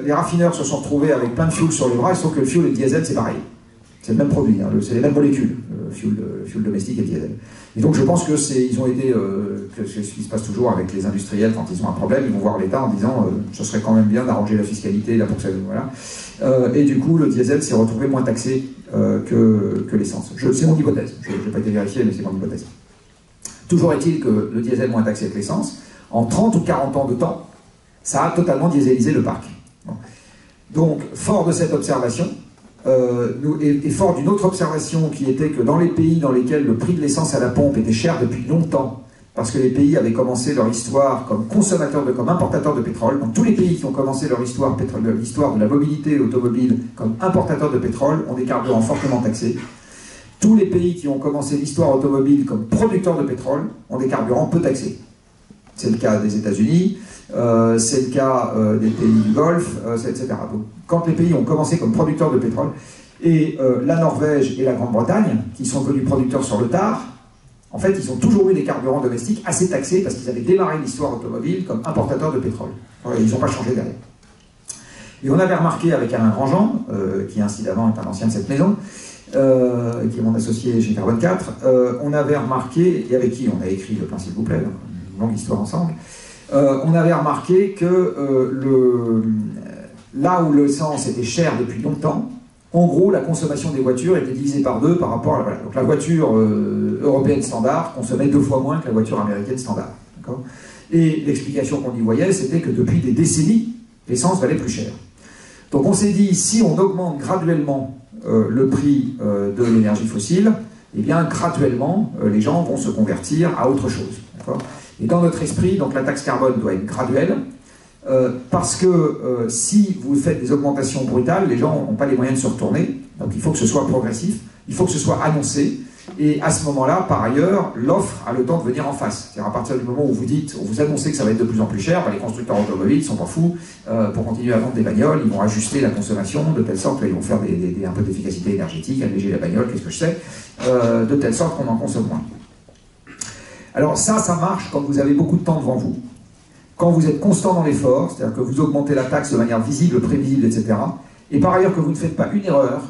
Les raffineurs se sont retrouvés avec plein de fuel sur les bras, sauf que le fuel et le diesel c'est pareil. C'est le même produit, hein, c'est les mêmes molécules, fuel domestique et diesel. Et donc je pense que ils ont été, que c'est ce qui se passe toujours avec les industriels quand ils ont un problème, ils vont voir l'État en disant ce serait quand même bien d'arranger la fiscalité là pour que ça, voilà. Et du coup le diesel s'est retrouvé moins taxé que l'essence. C'est mon hypothèse, je n'ai pas été vérifié mais c'est mon hypothèse. Toujours est-il que le diesel moins taxé que l'essence, en 30 ou 40 ans de temps, ça a totalement dieselisé le parc. Bon. Donc, fort de cette observation, et fort d'une autre observation qui était que dans les pays dans lesquels le prix de l'essence à la pompe était cher depuis longtemps, parce que les pays avaient commencé leur histoire comme consommateurs, comme importateurs de pétrole, donc tous les pays qui ont commencé leur histoire de la mobilité automobile comme importateurs de pétrole ont des carburants fortement taxés. Tous les pays qui ont commencé l'histoire automobile comme producteurs de pétrole ont des carburants peu taxés. C'est le cas des États-Unis, c'est le cas des pays du Golfe, etc. Donc, quand les pays ont commencé comme producteurs de pétrole, et la Norvège et la Grande-Bretagne, qui sont devenus producteurs sur le tard, en fait, ils ont toujours eu des carburants domestiques assez taxés parce qu'ils avaient démarré l'histoire automobile comme importateurs de pétrole. Ils n'ont pas changé derrière. Et on avait remarqué avec Alain Grandjean, qui incidemment est un ancien de cette maison, qui est mon associé chez Carbone 4, on avait remarqué, et avec qui on a écrit le principe couplet, une longue histoire ensemble, on avait remarqué que là où l'essence était chère depuis longtemps, en gros, la consommation des voitures était divisée par 2 par rapport à... Voilà. Donc la voiture européenne standard consommait 2 fois moins que la voiture américaine standard. Et l'explication qu'on y voyait, c'était que depuis des décennies, l'essence valait plus cher. Donc on s'est dit, si on augmente graduellement le prix de l'énergie fossile, eh bien graduellement, les gens vont se convertir à autre chose. Et dans notre esprit, donc la taxe carbone doit être graduelle, parce que si vous faites des augmentations brutales, les gens n'ont pas les moyens de se retourner, donc il faut que ce soit progressif, il faut que ce soit annoncé, et à ce moment-là, par ailleurs, l'offre a le temps de venir en face. C'est-à-dire à partir du moment où vous dites, vous annoncez que ça va être de plus en plus cher, les constructeurs automobiles ne sont pas fous, pour continuer à vendre des bagnoles, ils vont ajuster la consommation de telle sorte qu'ils vont faire un peu d'efficacité énergétique, alléger la bagnole, qu'est-ce que je sais, de telle sorte qu'on en consomme moins. Alors ça marche quand vous avez beaucoup de temps devant vous. Quand vous êtes constant dans l'effort, c'est-à-dire que vous augmentez la taxe de manière visible, prévisible, etc. Et par ailleurs que vous ne faites pas une erreur,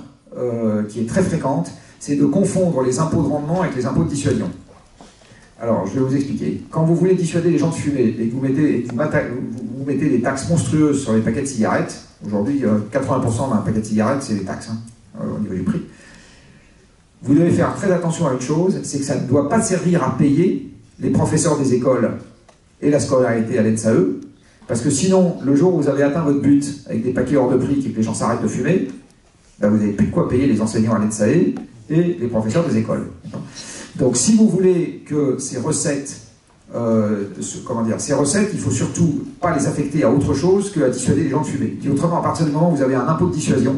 qui est très fréquente, c'est de confondre les impôts de rendement avec les impôts de dissuasion. Alors, je vais vous expliquer. Quand vous voulez dissuader les gens de fumer et que vous mettez des taxes monstrueuses sur les paquets de cigarettes, aujourd'hui, 80% d'un paquet de cigarettes, c'est des taxes, au niveau du prix. Vous devez faire très attention à une chose, c'est que ça ne doit pas servir à payer les professeurs des écoles et la scolarité à l'ENSAE, parce que sinon, le jour où vous avez atteint votre but avec des paquets hors de prix et que les gens s'arrêtent de fumer, ben vous n'avez plus de quoi payer les enseignants à l'ENSAE et les professeurs des écoles. Donc si vous voulez que ces recettes, il faut surtout pas les affecter à autre chose qu'à dissuader les gens de fumer. Et autrement, à partir du moment où vous avez un impôt de dissuasion,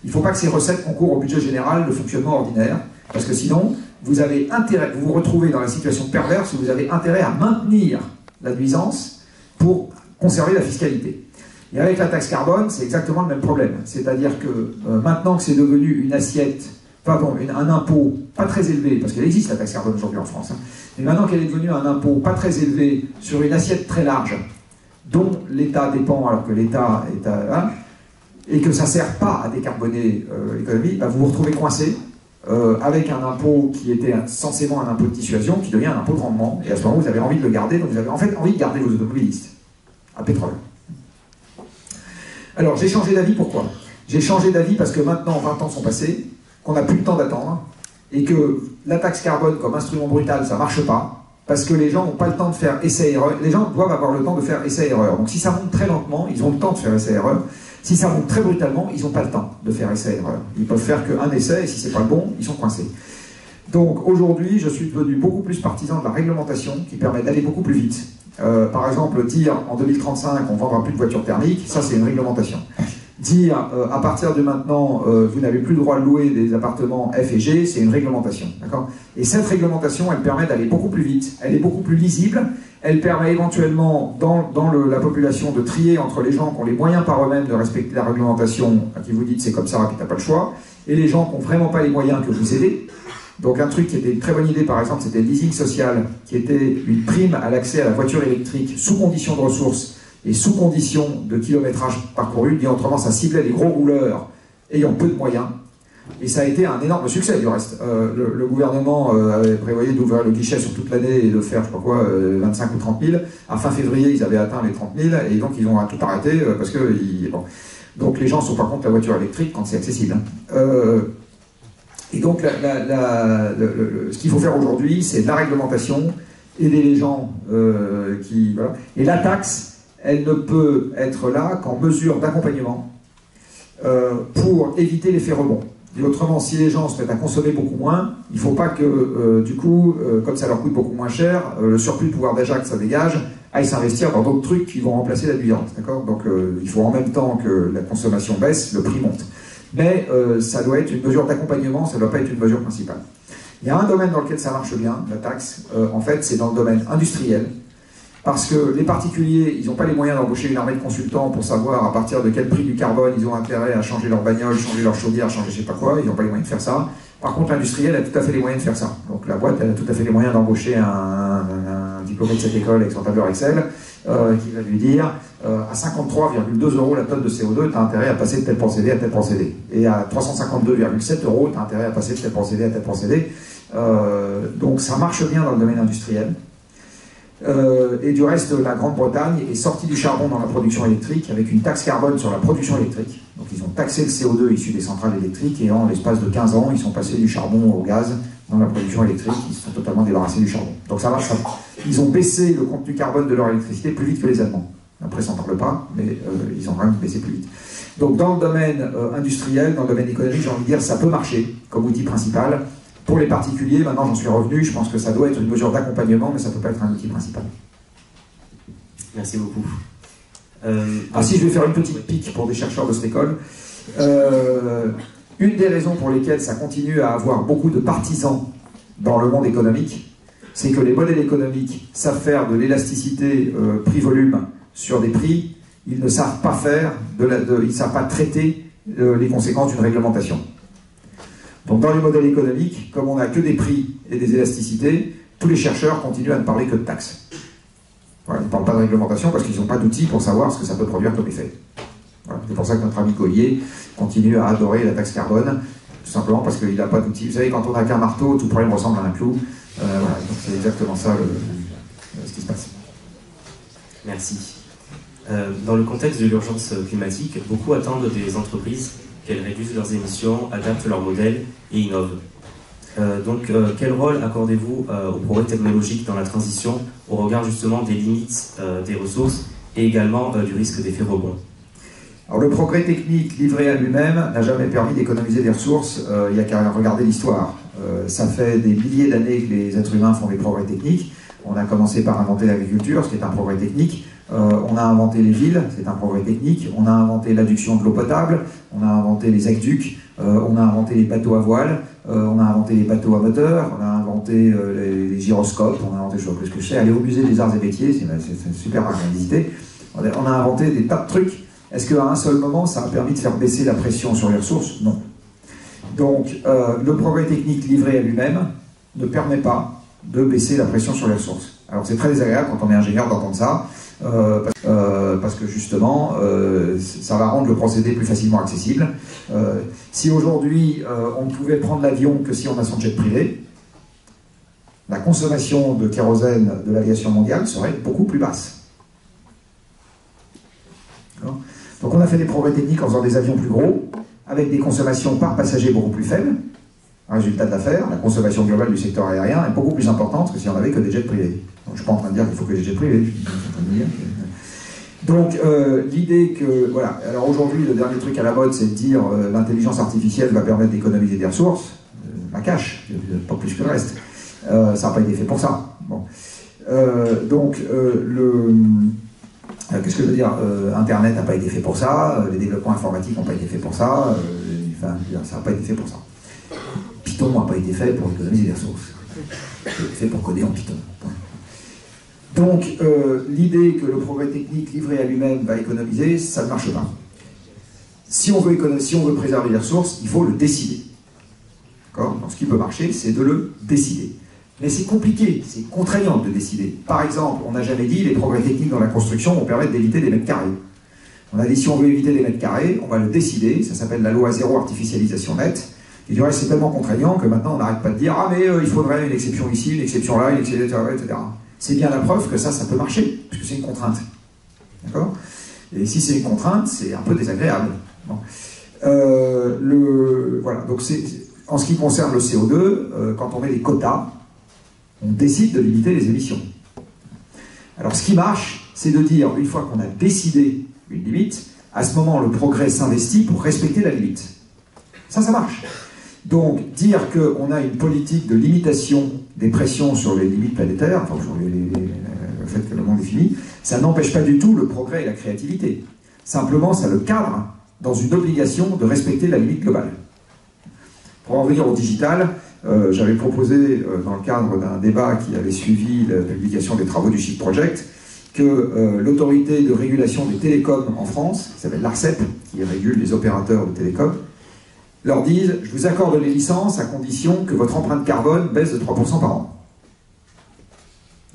il ne faut pas que ces recettes concourent au budget général de fonctionnement ordinaire, parce que sinon, vous avez intérêt, vous vous retrouvez dans la situation perverse où vous avez intérêt à maintenir la nuisance pour conserver la fiscalité. Et avec la taxe carbone, c'est exactement le même problème. C'est-à-dire que maintenant que c'est devenu une assiette, un impôt pas très élevé, parce qu'elle existe la taxe carbone aujourd'hui en France, mais maintenant qu'elle est devenue un impôt pas très élevé sur une assiette très large, dont l'État dépend alors que l'État est et que ça ne sert pas à décarboner l'économie, bah vous vous retrouvez coincé avec un impôt qui était censément un impôt de dissuasion, qui devient un impôt de rendement, et à ce moment vous avez envie de le garder, donc vous avez en fait envie de garder vos automobilistes à pétrole. Alors j'ai changé d'avis, pourquoi? J'ai changé d'avis parce que maintenant 20 ans sont passés, qu'on n'a plus le temps d'attendre, et que la taxe carbone comme instrument brutal, ça ne marche pas, parce que les gens n'ont pas le temps de faire essai-erreur. Les gens doivent avoir le temps de faire essai-erreur. Donc si ça monte très lentement, ils ont le temps de faire essai-erreur. Si ça monte très brutalement, ils n'ont pas le temps de faire essai-erreur. Ils peuvent faire qu'un essai, et si c'est pas le bon, ils sont coincés. Donc aujourd'hui, je suis devenu beaucoup plus partisan de la réglementation, qui permet d'aller beaucoup plus vite. Par exemple, dire en 2035 on ne vendra plus de voitures thermiques, ça c'est une réglementation. Dire à partir de maintenant vous n'avez plus le droit de louer des appartements F et G, c'est une réglementation. Et cette réglementation, elle permet d'aller beaucoup plus vite, elle est beaucoup plus lisible, elle permet éventuellement dans la population de trier entre les gens qui ont les moyens par eux-mêmes de respecter la réglementation, à qui vous dites c'est comme ça, puis t'as pas le choix, et les gens qui n'ont vraiment pas les moyens que vous aidez. Donc un truc qui était une très bonne idée par exemple, c'était le leasing social, qui était une prime à l'accès à la voiture électrique sous condition de ressources et sous condition de kilométrage parcouru. Dit autrement, ça ciblait les gros rouleurs ayant peu de moyens. Et ça a été un énorme succès du reste. Le gouvernement avait prévoyé d'ouvrir le guichet sur toute l'année et de faire, je sais pas quoi, 25 ou 30 000. À fin février, ils avaient atteint les 30 000 et donc ils ont tout arrêté parce que... Bon. Donc les gens sont pas contre la voiture électrique quand c'est accessible. Et donc ce qu'il faut faire aujourd'hui, c'est de la réglementation, aider les gens qui... Voilà. Et la taxe, elle ne peut être là qu'en mesure d'accompagnement pour éviter l'effet rebond. Et autrement, si les gens se mettent à consommer beaucoup moins, il ne faut pas que, du coup, comme ça leur coûte beaucoup moins cher, le surplus de pouvoir d'achat que ça dégage aille s'investir dans d'autres trucs qui vont remplacer la nuisance. Donc il faut en même temps que la consommation baisse, le prix monte. Mais ça doit être une mesure d'accompagnement, ça ne doit pas être une mesure principale. Il y a un domaine dans lequel ça marche bien, la taxe, en fait, c'est dans le domaine industriel. Parce que les particuliers, ils n'ont pas les moyens d'embaucher une armée de consultants pour savoir à partir de quel prix du carbone ils ont intérêt à changer leur bagnole, changer leur chaudière, changer je sais pas quoi, ils n'ont pas les moyens de faire ça. Par contre, l'industriel a tout à fait les moyens de faire ça. Donc la boîte, elle a tout à fait les moyens d'embaucher un diplômé de cette école avec son tableur Excel qui va lui dire à 53,2 € la tonne de CO2, tu as intérêt à passer de tel procédé à tel procédé. Et à 352,7 €, tu as intérêt à passer de tel procédé à tel procédé. Donc ça marche bien dans le domaine industriel. Et du reste, la Grande-Bretagne est sortie du charbon dans la production électrique avec une taxe carbone sur la production électrique. Donc ils ont taxé le CO2 issu des centrales électriques et en l'espace de 15 ans, ils sont passés du charbon au gaz dans la production électrique. Ils se sont totalement débarrassés du charbon. Donc ça marche. Ils ont baissé le contenu carbone de leur électricité plus vite que les Allemands. Après, ça n'en parle pas, mais ils ont quand même baissé plus vite. Donc dans le domaine industriel, dans le domaine économique, j'ai envie de dire, ça peut marcher comme outil principal. Pour les particuliers, maintenant j'en suis revenu, je pense que ça doit être une mesure d'accompagnement, mais ça ne peut pas être un outil principal. Merci beaucoup. Si je vais faire une petite pique pour des chercheurs de cette école, une des raisons pour lesquelles ça continue à avoir beaucoup de partisans dans le monde économique, c'est que les modèles économiques savent faire de l'élasticité prix-volume sur des prix, ils ne savent pas faire, ils ne savent pas traiter les conséquences d'une réglementation. Donc dans les modèles économiques, comme on n'a que des prix et des élasticités, tous les chercheurs continuent à ne parler que de taxes. Voilà, ils ne parlent pas de réglementation parce qu'ils n'ont pas d'outils pour savoir ce que ça peut produire comme effet. Voilà, c'est pour ça que notre ami Collier continue à adorer la taxe carbone, tout simplement parce qu'il n'a pas d'outils. Vous savez, quand on n'a qu'un marteau, tout problème ressemble à un clou. Voilà, donc c'est exactement ça ce qui se passe. Merci. Dans le contexte de l'urgence climatique, beaucoup attendent des entreprises qu'elles réduisent leurs émissions, adaptent leur modèle et innovent. Quel rôle accordez-vous au progrès technologique dans la transition au regard justement des limites des ressources et également du risque d'effet rebond? Alors le progrès technique livré à lui-même n'a jamais permis d'économiser des ressources, il n'y a qu'à regarder l'histoire. Ça fait des milliers d'années que les êtres humains font des progrès techniques. On a commencé par inventer l'agriculture, ce qui est un progrès technique. On a inventé les villes, c'est un progrès technique. On a inventé l'adduction de l'eau potable, on a inventé les aqueducs, on a inventé les bateaux à voile, on a inventé les bateaux à moteur, on a inventé les gyroscopes, on a inventé, je ne sais pas plus ce que je sais, aller au musée des arts et métiers, c'est super à visiter. On a inventé des tas de trucs. Est-ce qu'à un seul moment, ça a permis de faire baisser la pression sur les ressources? Non. Donc, le progrès technique livré à lui-même ne permet pas de baisser la pression sur les ressources. Alors, c'est très désagréable quand on est ingénieur d'entendre ça, parce que justement, ça va rendre le procédé plus facilement accessible. Si aujourd'hui, on ne pouvait prendre l'avion que si on a son jet privé, la consommation de kérosène de l'aviation mondiale serait beaucoup plus basse. Donc on a fait des progrès techniques en faisant des avions plus gros, avec des consommations par passager beaucoup plus faibles. Résultat de l'affaire, la consommation globale du secteur aérien est beaucoup plus importante que si on n'avait que des jets privés. Donc, je ne suis pas en train de dire qu'il faut que des jets privés, je suis en train de dire que... Donc l'idée que... Voilà, alors aujourd'hui le dernier truc à la mode c'est de dire l'intelligence artificielle va permettre d'économiser des ressources, la cache, pas plus que le reste. Ça n'a pas été fait pour ça. Bon. Qu'est-ce que je veux dire, Internet n'a pas été fait pour ça, les développements informatiques n'ont pas été faits pour ça, enfin, ça n'a pas été fait pour ça. Python n'a pas été fait pour économiser des ressources. C'est fait pour coder en Python. Donc, l'idée que le progrès technique livré à lui-même va économiser, ça ne marche pas. Si on veut préserver les ressources, il faut le décider. Donc, ce qui peut marcher, c'est de le décider. Mais c'est compliqué, c'est contraignant de décider. Par exemple, on n'a jamais dit les progrès techniques dans la construction vont permettre d'éviter des mètres carrés. On a dit si on veut éviter des mètres carrés, on va le décider, ça s'appelle la loi zéro artificialisation nette. Et du reste, c'est tellement contraignant que maintenant on n'arrête pas de dire ah mais il faudrait une exception ici, une exception là, une exception là, etc. C'est bien la preuve que ça peut marcher, puisque c'est une contrainte. D'accord? Et si c'est une contrainte, c'est un peu désagréable. Bon. Voilà. Donc en ce qui concerne le CO2, quand on met des quotas, on décide de limiter les émissions. Alors ce qui marche, c'est de dire, une fois qu'on a décidé une limite, à ce moment le progrès s'investit pour respecter la limite. Ça marche. Donc dire qu'on a une politique de limitation des pressions sur les limites planétaires, enfin sur le fait que le monde est fini, ça n'empêche pas du tout le progrès et la créativité. Simplement, ça le cadre dans une obligation de respecter la limite globale. Pour en revenir au digital, j'avais proposé, dans le cadre d'un débat qui avait suivi la publication des travaux du Chic Project, que l'autorité de régulation des télécoms en France, qui s'appelle l'ARCEP, qui régule les opérateurs de télécoms, leur dise « Je vous accorde les licences à condition que votre empreinte carbone baisse de 3% par an. »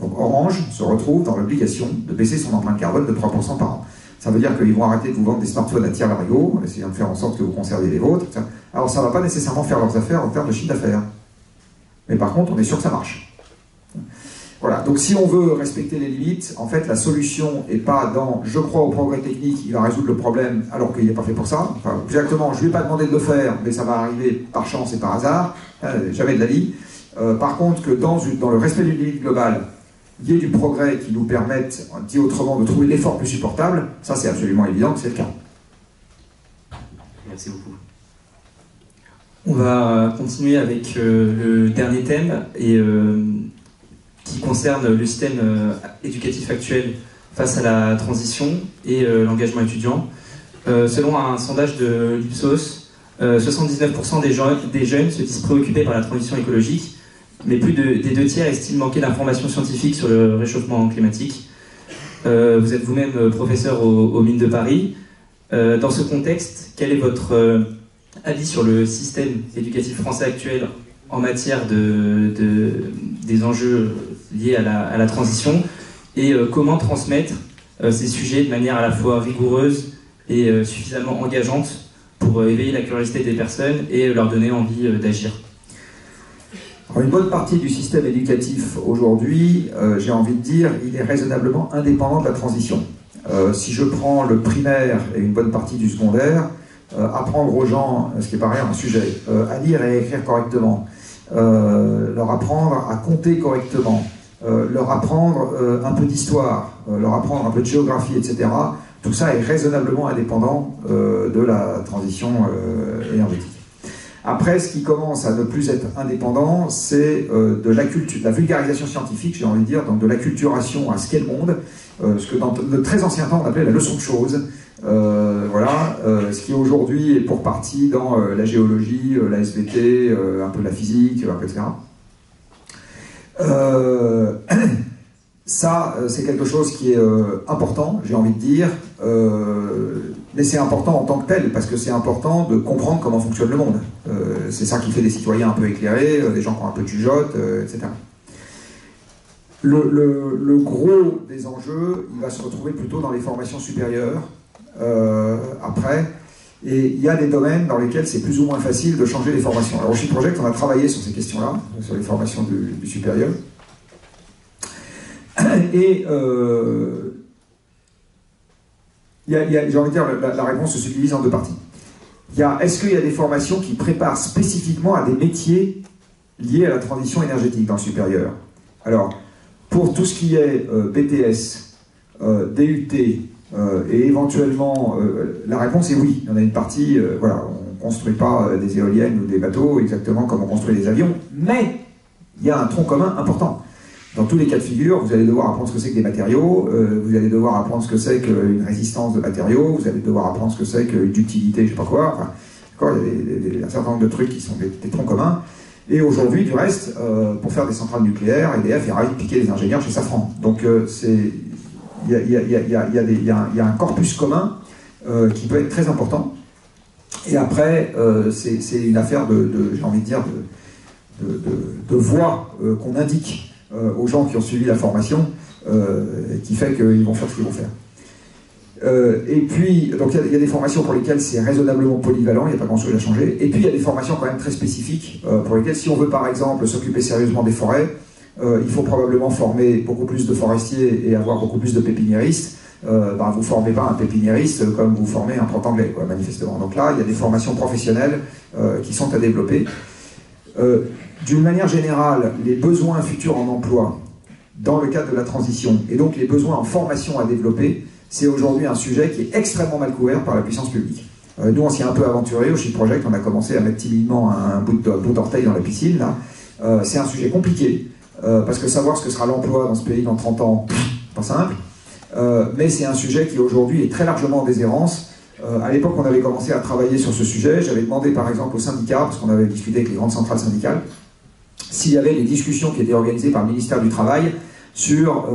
Donc Orange se retrouve dans l'obligation de baisser son empreinte carbone de 3% par an. Ça veut dire qu'ils vont arrêter de vous vendre des smartphones à tiers larigot, en essayant de faire en sorte que vous conserviez les vôtres. Alors ça ne va pas nécessairement faire leurs affaires en termes de chiffre d'affaires. Mais par contre, on est sûr que ça marche. Voilà, donc si on veut respecter les limites, en fait la solution n'est pas dans « je crois au progrès technique, il va résoudre le problème alors qu'il n'est pas fait pour ça ». Enfin, exactement, je ne lui ai pas demandé de le faire, mais ça va arriver par chance et par hasard, jamais de la vie. Par contre, que dans le respect d'une limite globale, il y ait du progrès qui nous permette, dit autrement, de trouver l'effort plus supportable, ça c'est absolument évident que c'est le cas. Merci beaucoup. On va continuer avec le dernier thème et qui concerne le système éducatif actuel face à la transition et l'engagement étudiant. Selon un sondage de l'Ipsos, 79% des jeunes se disent préoccupés par la transition écologique, mais plus des 2 tiers estiment manquer d'informations scientifiques sur le réchauffement climatique. Vous êtes vous-même professeur aux Mines de Paris. Dans ce contexte, quel est votre avis sur le système éducatif français actuel en matière des enjeux liés à la transition et comment transmettre ces sujets de manière à la fois rigoureuse et suffisamment engageante pour éveiller la curiosité des personnes et leur donner envie d'agir? Une bonne partie du système éducatif aujourd'hui, j'ai envie de dire, il est raisonnablement indépendant de la transition. Si je prends le primaire et une bonne partie du secondaire, apprendre aux gens, ce qui est pareil un sujet, à lire et à écrire correctement, leur apprendre à compter correctement, leur apprendre un peu d'histoire, leur apprendre un peu de géographie, etc. Tout ça est raisonnablement indépendant de la transition énergétique. Après, ce qui commence à ne plus être indépendant, c'est de la vulgarisation scientifique, j'ai envie de dire, donc de l'acculturation à ce qu'est le monde, ce que dans le très ancien temps on appelait la leçon de choses, voilà, ce qui aujourd'hui est pour partie dans la géologie, la SVT, un peu la physique, un peu, etc. Ça, c'est quelque chose qui est important, j'ai envie de dire, mais c'est important en tant que tel, parce que c'est important de comprendre comment fonctionne le monde. C'est ça qui fait des citoyens un peu éclairés, des gens qui ont un peu de jugeote, etc. Le gros des enjeux, il va se retrouver plutôt dans les formations supérieures, après, et il y a des domaines dans lesquels c'est plus ou moins facile de changer les formations. Alors au Shift Project, on a travaillé sur ces questions-là, sur les formations du supérieur, et j'ai envie de dire, la réponse se subdivise en 2 parties. Est-ce qu'il y a des formations qui préparent spécifiquement à des métiers liés à la transition énergétique dans le supérieur? Alors, pour tout ce qui est BTS, DUT, et éventuellement, la réponse est oui. Il y en a une partie, voilà, on ne construit pas des éoliennes ou des bateaux exactement comme on construit des avions, mais il y a un tronc commun important. Dans tous les cas de figure, vous allez devoir apprendre ce que c'est que des matériaux, vous allez devoir apprendre ce que c'est qu'une résistance de matériaux, vous allez devoir apprendre ce que c'est qu'une utilité, je sais pas quoi. Enfin, il y a un certain nombre de trucs qui sont des troncs communs. Et aujourd'hui, du reste, pour faire des centrales nucléaires, EDF ira piquer les ingénieurs chez Safran. Donc il y a un corpus commun qui peut être très important. Et après, c'est une affaire j'ai envie de dire, de voix qu'on indique aux gens qui ont suivi la formation, qui fait qu'ils vont faire ce qu'ils vont faire. Et puis, donc il y a des formations pour lesquelles c'est raisonnablement polyvalent, il n'y a pas grand-chose à changer. Et puis il y a des formations quand même très spécifiques, pour lesquelles si on veut par exemple s'occuper sérieusement des forêts, il faut probablement former beaucoup plus de forestiers et avoir beaucoup plus de pépiniéristes. Vous ne formez pas un pépiniériste comme vous formez un prof anglais, quoi, manifestement. Donc là, il y a des formations professionnelles qui sont à développer. D'une manière générale, les besoins futurs en emploi dans le cadre de la transition et donc les besoins en formation à développer, c'est aujourd'hui un sujet qui est extrêmement mal couvert par la puissance publique. Nous, on s'y est un peu aventuré au Shift Project, on a commencé à mettre timidement un bout d'orteil dans la piscine. C'est un sujet compliqué, parce que savoir ce que sera l'emploi dans ce pays dans 30 ans, pas simple, mais c'est un sujet qui aujourd'hui est très largement en déshérence. À l'époque, on avait commencé à travailler sur ce sujet. J'avais demandé par exemple aux syndicats, parce qu'on avait discuté avec les grandes centrales syndicales, s'il y avait des discussions qui étaient organisées par le ministère du Travail sur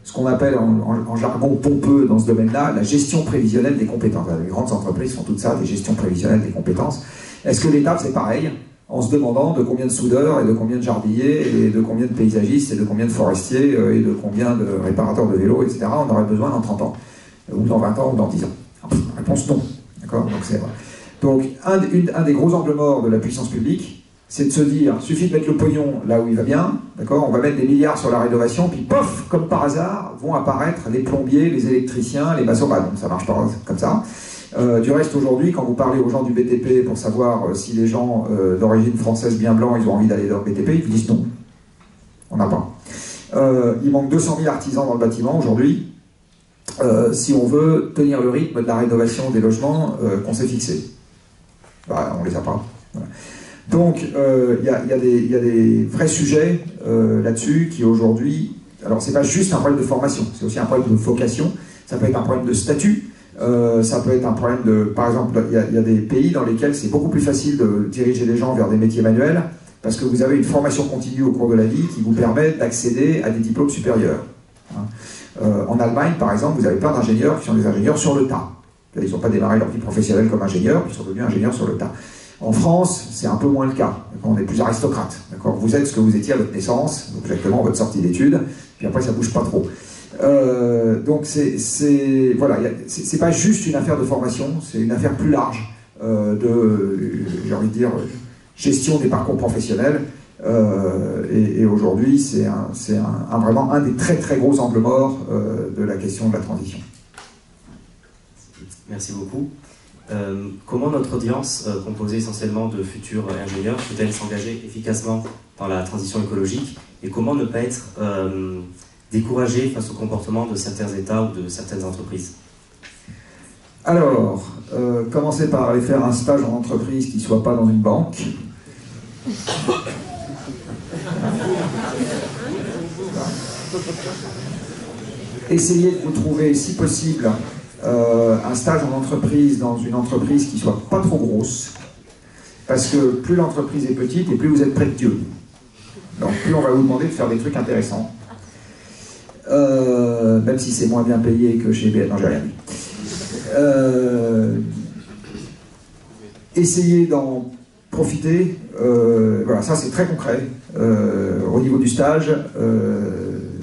ce qu'on appelle en jargon pompeux dans ce domaine-là, la gestion prévisionnelle des compétences. Les grandes entreprises font tout ça, des gestions prévisionnelles des compétences. Est-ce que l'État faisait pareil? en se demandant de combien de soudeurs et de combien de jardiniers et de combien de paysagistes et de combien de forestiers et de combien de réparateurs de vélos, etc. on aurait besoin dans 30 ans, ou dans 20 ans, ou dans 10 ans. Réponse non. D'accord ? Donc un des gros angles morts de la puissance publique, c'est de se dire, suffit de mettre le pognon là où il va bien, d'accord ? On va mettre des milliards sur la rénovation, puis pof, comme par hasard, vont apparaître les plombiers, les électriciens, les maçons. Bah non, ça marche pas comme ça. Du reste, aujourd'hui, quand vous parlez aux gens du BTP pour savoir si les gens d'origine française bien blancs, ils ont envie d'aller dans le BTP, ils vous disent non. On n'a pas. Il manque 200 000 artisans dans le bâtiment aujourd'hui, si on veut tenir le rythme de la rénovation des logements qu'on s'est fixé. Bah, on les a pas. Voilà. Donc, il y a des vrais sujets là-dessus qui aujourd'hui... Alors, c'est pas juste un problème de formation, c'est aussi un problème de vocation, ça peut être un problème de statut, ça peut être un problème de... Par exemple, il y a des pays dans lesquels c'est beaucoup plus facile de diriger les gens vers des métiers manuels parce que vous avez une formation continue au cours de la vie qui vous permet d'accéder à des diplômes supérieurs. En Allemagne, par exemple, vous avez plein d'ingénieurs qui sont des ingénieurs sur le tas. Ils n'ont pas démarré leur vie professionnelle comme ingénieurs, ils sont devenus ingénieurs sur le tas. En France, c'est un peu moins le cas. On est plus aristocrate. Vous êtes ce que vous étiez à votre naissance, donc exactement à votre sortie d'études, puis après ça bouge pas trop. Donc voilà, c'est pas juste une affaire de formation, c'est une affaire plus large j'ai envie de dire, gestion des parcours professionnels. Et aujourd'hui, c'est vraiment un des très très gros angles morts de la question de la transition. Merci beaucoup. Comment notre audience, composée essentiellement de futurs ingénieurs, peut-elle s'engager efficacement dans la transition écologique et comment ne pas être découragé face au comportement de certains États ou de certaines entreprises? Alors, commencez par aller faire un stage en entreprise qui ne soit pas dans une banque. Essayez de vous trouver, si possible, un stage en entreprise dans une entreprise qui ne soit pas trop grosse, parce que plus l'entreprise est petite et plus vous êtes près de Dieu. Donc plus on va vous demander de faire des trucs intéressants. Même si c'est moins bien payé que chez BN. Non, j'ai rien dit. Essayez d'en profiter. Voilà, ça c'est très concret. Au niveau du stage,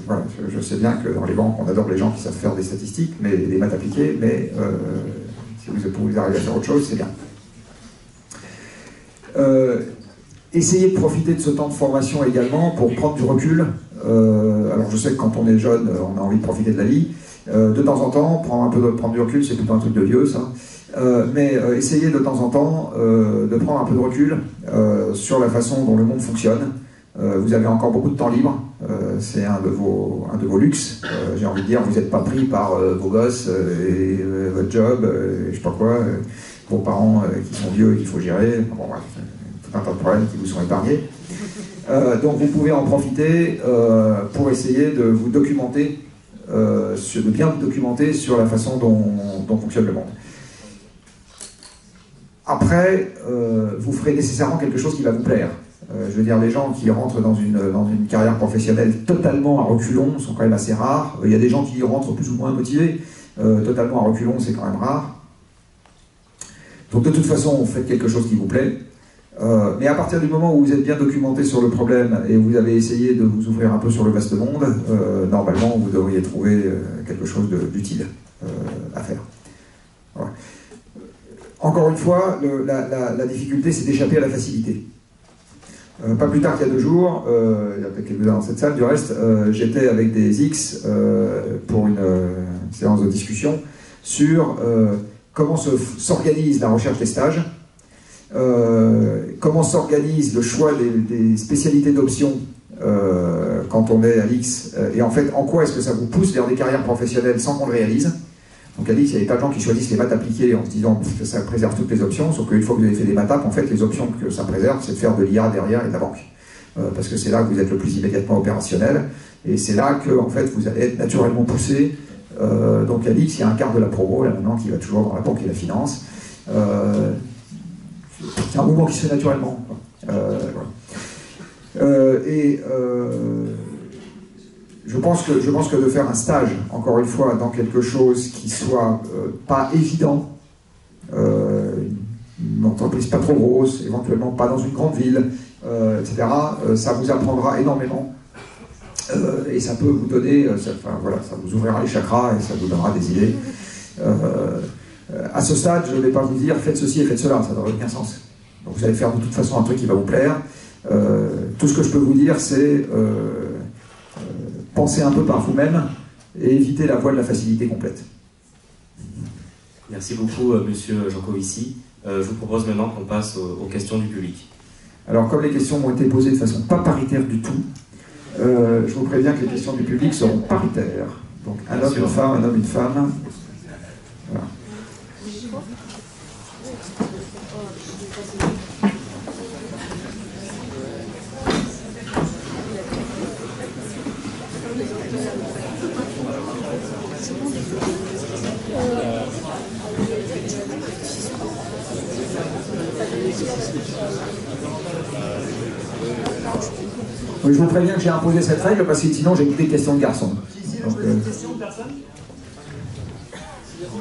voilà, je sais bien que dans les banques, on adore les gens qui savent faire des statistiques, mais des maths appliquées, mais si vous arrivez à faire autre chose, c'est bien. Essayez de profiter de ce temps de formation également pour prendre du recul. Alors je sais que quand on est jeune, on a envie de profiter de la vie. De temps en temps, prendre du recul, c'est plutôt un truc de vieux, ça. Mais essayez de temps en temps de prendre un peu de recul sur la façon dont le monde fonctionne. Vous avez encore beaucoup de temps libre, c'est un de vos luxes. J'ai envie de dire, vous n'êtes pas pris par vos gosses et votre job, et je sais pas quoi, vos parents qui sont vieux et qu'il faut gérer. Bon, bref, tout un tas de problèmes qui vous sont épargnés. Donc vous pouvez en profiter pour essayer de vous documenter, de bien vous documenter sur la façon dont fonctionne le monde. Après, vous ferez nécessairement quelque chose qui va vous plaire. Je veux dire, les gens qui rentrent dans une carrière professionnelle totalement à reculons sont quand même assez rares. Il y a des gens qui y rentrent plus ou moins motivés. Totalement à reculons, c'est quand même rare. Donc de toute façon, faites quelque chose qui vous plaît. Mais à partir du moment où vous êtes bien documenté sur le problème et vous avez essayé de vous ouvrir un peu sur le vaste monde, normalement vous devriez trouver quelque chose d'utile à faire. Voilà. Encore une fois, la difficulté, c'est d'échapper à la facilité. Pas plus tard qu'il y a 2 jours, il y a peut-être quelques-uns dans cette salle, du reste, j'étais avec des X pour une séance de discussion sur comment s'organise la recherche des stages, comment s'organise le choix des spécialités d'options quand on est à l'X, et en fait, en quoi est-ce que ça vous pousse vers des carrières professionnelles sans qu'on le réalise. Donc à l'X, il y avait pas de gens qui choisissent les maths appliquées en se disant que ça préserve toutes les options, sauf qu'une fois que vous avez fait des maths apps, en fait, les options que ça préserve, c'est de faire de l'IA derrière et de la banque. Parce que c'est là que vous êtes le plus immédiatement opérationnel, et c'est là que, en fait, vous allez être naturellement poussé. Donc à l'X, il y a un quart de la promo, là maintenant, qui va toujours dans la banque et la finance. C'est un mouvement qui se fait naturellement. Voilà. Je pense que de faire un stage, encore une fois, dans quelque chose qui soit pas évident, une entreprise pas trop grosse, éventuellement pas dans une grande ville, etc. Ça vous apprendra énormément et ça peut vous donner, voilà, ça vous ouvrira les chakras et ça vous donnera des idées. À ce stade, je ne vais pas vous dire faites ceci et faites cela, ça n'aurait aucun sens. Donc vous allez faire de toute façon un truc qui va vous plaire. Tout ce que je peux vous dire, c'est pensez un peu par vous-même et évitez la voie de la facilité complète. Merci beaucoup, Monsieur Jancovici. Je vous propose maintenant qu'on passe aux questions du public. Alors, comme les questions ont été posées de façon pas paritaire du tout, je vous préviens que les questions du public seront paritaires. Donc, un homme, une femme, un homme, une femme. Voilà. Oui, je vous préviens que j'ai imposé cette règle parce que sinon j'ai des questions de garçons. Donc,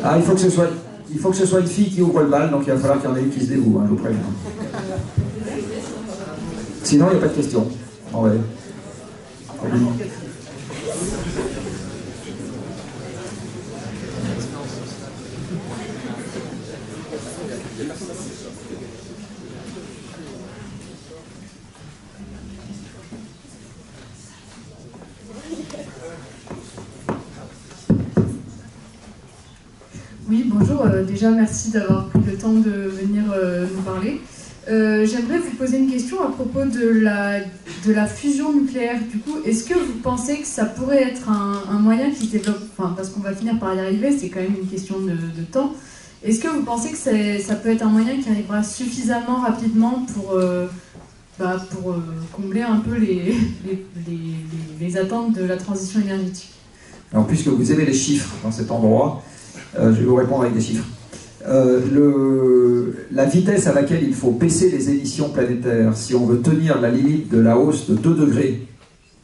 ah, il faut que ce soit une fille qui ouvre le bal, donc il va falloir qu'il y en ait une qui se dévoue, hein, je vous préviens. Sinon, il n'y a pas de questions. Oh, ouais. Oui, bonjour. Déjà, merci d'avoir pris le temps de venir nous parler. J'aimerais vous poser une question à propos de la fusion nucléaire. Du coup, est-ce que vous pensez que ça pourrait être un moyen qui se développe, enfin, parce qu'on va finir par y arriver, c'est quand même une question de temps. Est-ce que vous pensez que ça peut être un moyen qui arrivera suffisamment rapidement pour combler un peu les attentes de la transition énergétique? Alors, puisque vous aimez les chiffres dans cet endroit, je vais vous répondre avec des chiffres. La vitesse à laquelle il faut baisser les émissions planétaires si on veut tenir la limite de la hausse de 2 degrés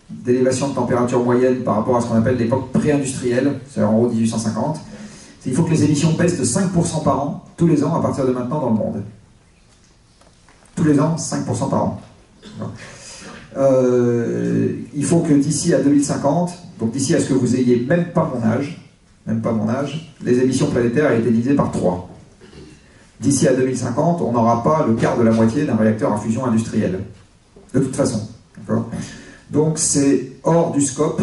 d'élévation de température moyenne par rapport à ce qu'on appelle l'époque pré-industrielle, c'est-à-dire en gros 1850, il faut que les émissions baissent de 5% par an, tous les ans, à partir de maintenant dans le monde. Tous les ans, 5% par an. Il faut que d'ici à 2050, donc d'ici à ce que vous ayez même pas mon âge, les émissions planétaires aient été divisées par 3. D'ici à 2050, on n'aura pas le quart de la moitié d'un réacteur à fusion industriel. De toute façon. Donc c'est hors du scope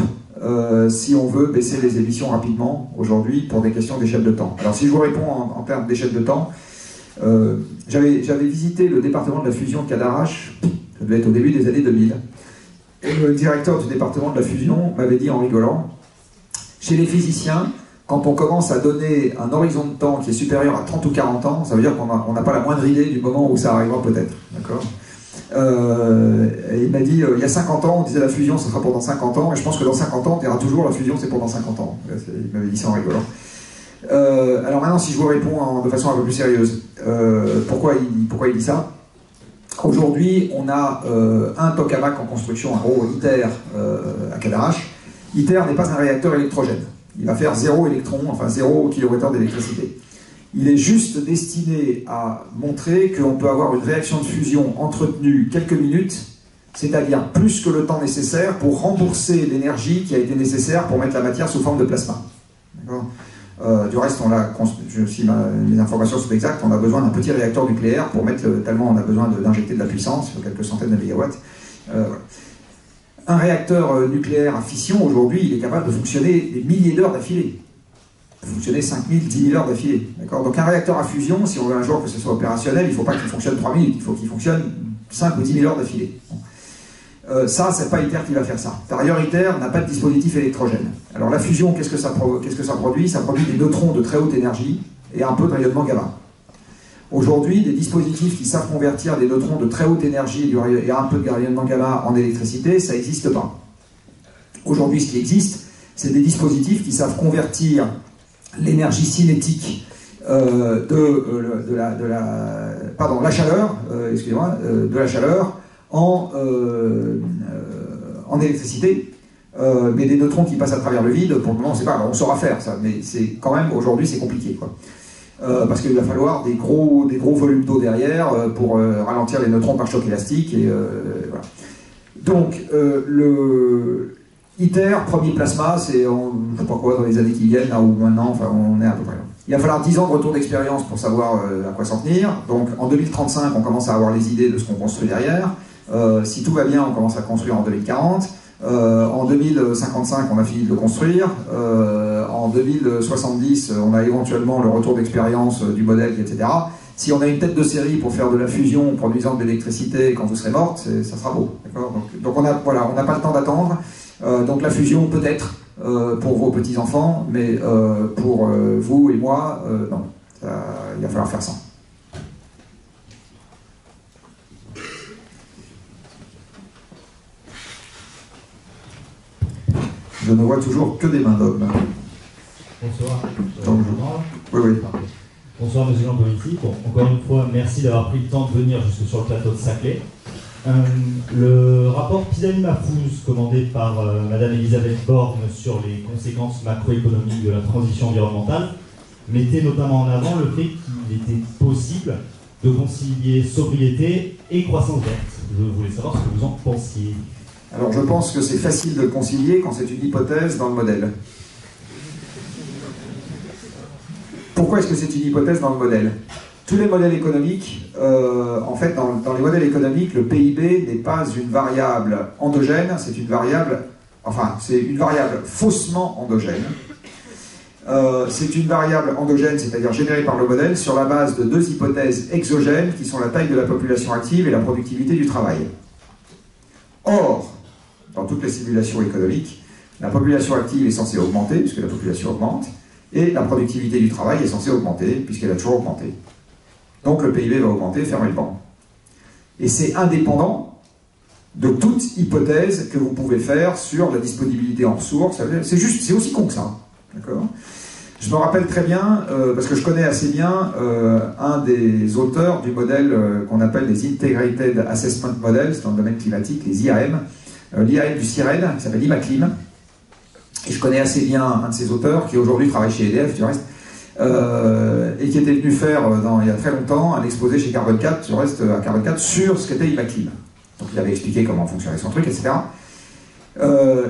si on veut baisser les émissions rapidement aujourd'hui pour des questions d'échelle de temps. Alors si je vous réponds en termes d'échelle de temps, j'avais visité le département de la fusion de Cadarache, ça devait être au début des années 2000, et le directeur du département de la fusion m'avait dit en rigolant, chez les physiciens, quand on commence à donner un horizon de temps qui est supérieur à 30 ou 40 ans, ça veut dire qu'on n'a pas la moindre idée du moment où ça arrivera peut-être. D'accord ? Et il m'a dit, il y a 50 ans, on disait la fusion, ce sera pendant 50 ans, et je pense que dans 50 ans, on dira toujours la fusion, c'est pendant 50 ans. Il m'avait dit ça en rigolant. Alors maintenant, si je vous réponds de façon un peu plus sérieuse, pourquoi il dit ça ? Aujourd'hui, on a un tokamak en construction, un gros ITER à Cadarache. ITER n'est pas un réacteur électrogène. Il va faire 0 électrons, enfin 0 kWh d'électricité. Il est juste destiné à montrer qu'on peut avoir une réaction de fusion entretenue quelques minutes, c'est-à-dire plus que le temps nécessaire pour rembourser l'énergie qui a été nécessaire pour mettre la matière sous forme de plasma. Du reste, si mes informations sont exactes, on a besoin d'un petit réacteur nucléaire pour mettre, tellement on a besoin d'injecter de la puissance, quelques centaines de mégawatts. Voilà. Un réacteur nucléaire à fission, aujourd'hui, il est capable de fonctionner des milliers d'heures d'affilée. Il peut fonctionner 5000, 10 000 heures d'affilée. Donc un réacteur à fusion, si on veut un jour que ce soit opérationnel, il ne faut pas qu'il fonctionne 3 minutes, il faut qu'il fonctionne 5 ou 10 000 heures d'affilée. Ça, c'est pas ITER qui va faire ça. Par ailleurs, ITER n'a pas de dispositif électrogène. Alors la fusion, qu'est-ce que ça produit ? Ça produit des neutrons de très haute énergie et un peu de rayonnement gamma. Aujourd'hui, des dispositifs qui savent convertir des neutrons de très haute énergie et un peu de rayonnement gamma en électricité, ça n'existe pas. Aujourd'hui, ce qui existe, c'est des dispositifs qui savent convertir l'énergie cinétique la chaleur, de la chaleur en électricité, mais des neutrons qui passent à travers le vide, pour le moment on ne sait pas, alors on saura faire ça, mais c'est quand même, aujourd'hui c'est compliqué, quoi. parce qu'il va falloir des gros volumes d'eau derrière pour ralentir les neutrons par choc élastique. Et, voilà. Donc, le ITER, premier plasma, c'est, je ne sais pas quoi, dans les années qui viennent, là, ou maintenant, enfin, on est à peu près là. Il va falloir 10 ans de retour d'expérience pour savoir à quoi s'en tenir. Donc, en 2035, on commence à avoir les idées de ce qu'on construit derrière. Si tout va bien, on commence à construire en 2040. En 2055, on a fini de le construire. En 2070, on a éventuellement le retour d'expérience du modèle, etc. Si on a une tête de série pour faire de la fusion produisant de l'électricité quand vous serez morte, ça sera beau. Donc on n'a pas le temps d'attendre. Donc la fusion peut-être pour vos petits-enfants, mais pour vous et moi, non. Il va falloir faire ça. Je ne vois toujours que des mains d'hommes. Bonsoir. Oui, oui. Bonsoir, monsieur Jancovici. Bon, encore une fois, merci d'avoir pris le temps de venir jusque sur le plateau de Saclay. Le rapport Pisani-Mahfouz, commandé par Madame Elisabeth Borne sur les conséquences macroéconomiques de la transition environnementale, mettait notamment en avant le fait qu'il était possible de concilier sobriété et croissance verte. Je voulais savoir ce que vous en pensiez. Alors je pense que c'est facile de le concilier quand c'est une hypothèse dans le modèle. Pourquoi est-ce que c'est une hypothèse dans le modèle? Tous les modèles économiques, en fait, dans les modèles économiques, le PIB n'est pas une variable endogène, c'est une variable, c'est une variable faussement endogène. C'est une variable endogène, c'est-à-dire générée par le modèle, sur la base de deux hypothèses exogènes qui sont la taille de la population active et la productivité du travail. Or, dans toutes les simulations économiques, la population active est censée augmenter, puisque la population augmente, et la productivité du travail est censée augmenter, puisqu'elle a toujours augmenté. Donc le PIB va augmenter, fermez le banc. Et c'est indépendant de toute hypothèse que vous pouvez faire sur la disponibilité en ressources. C'est aussi con que ça. D'accord ? Je me rappelle très bien, parce que je connais assez bien un des auteurs du modèle qu'on appelle les Integrated Assessment Models dans le domaine climatique, les IAM. L'IAM du CIRED, qui s'appelle IMACLIM. Et je connais assez bien un de ces auteurs qui aujourd'hui travaille chez EDF, du reste, et qui était venu faire il y a très longtemps un exposé chez Carbone 4, du reste à Carbone 4, sur ce qu'était IMACLIM. Donc il avait expliqué comment fonctionnait son truc, etc.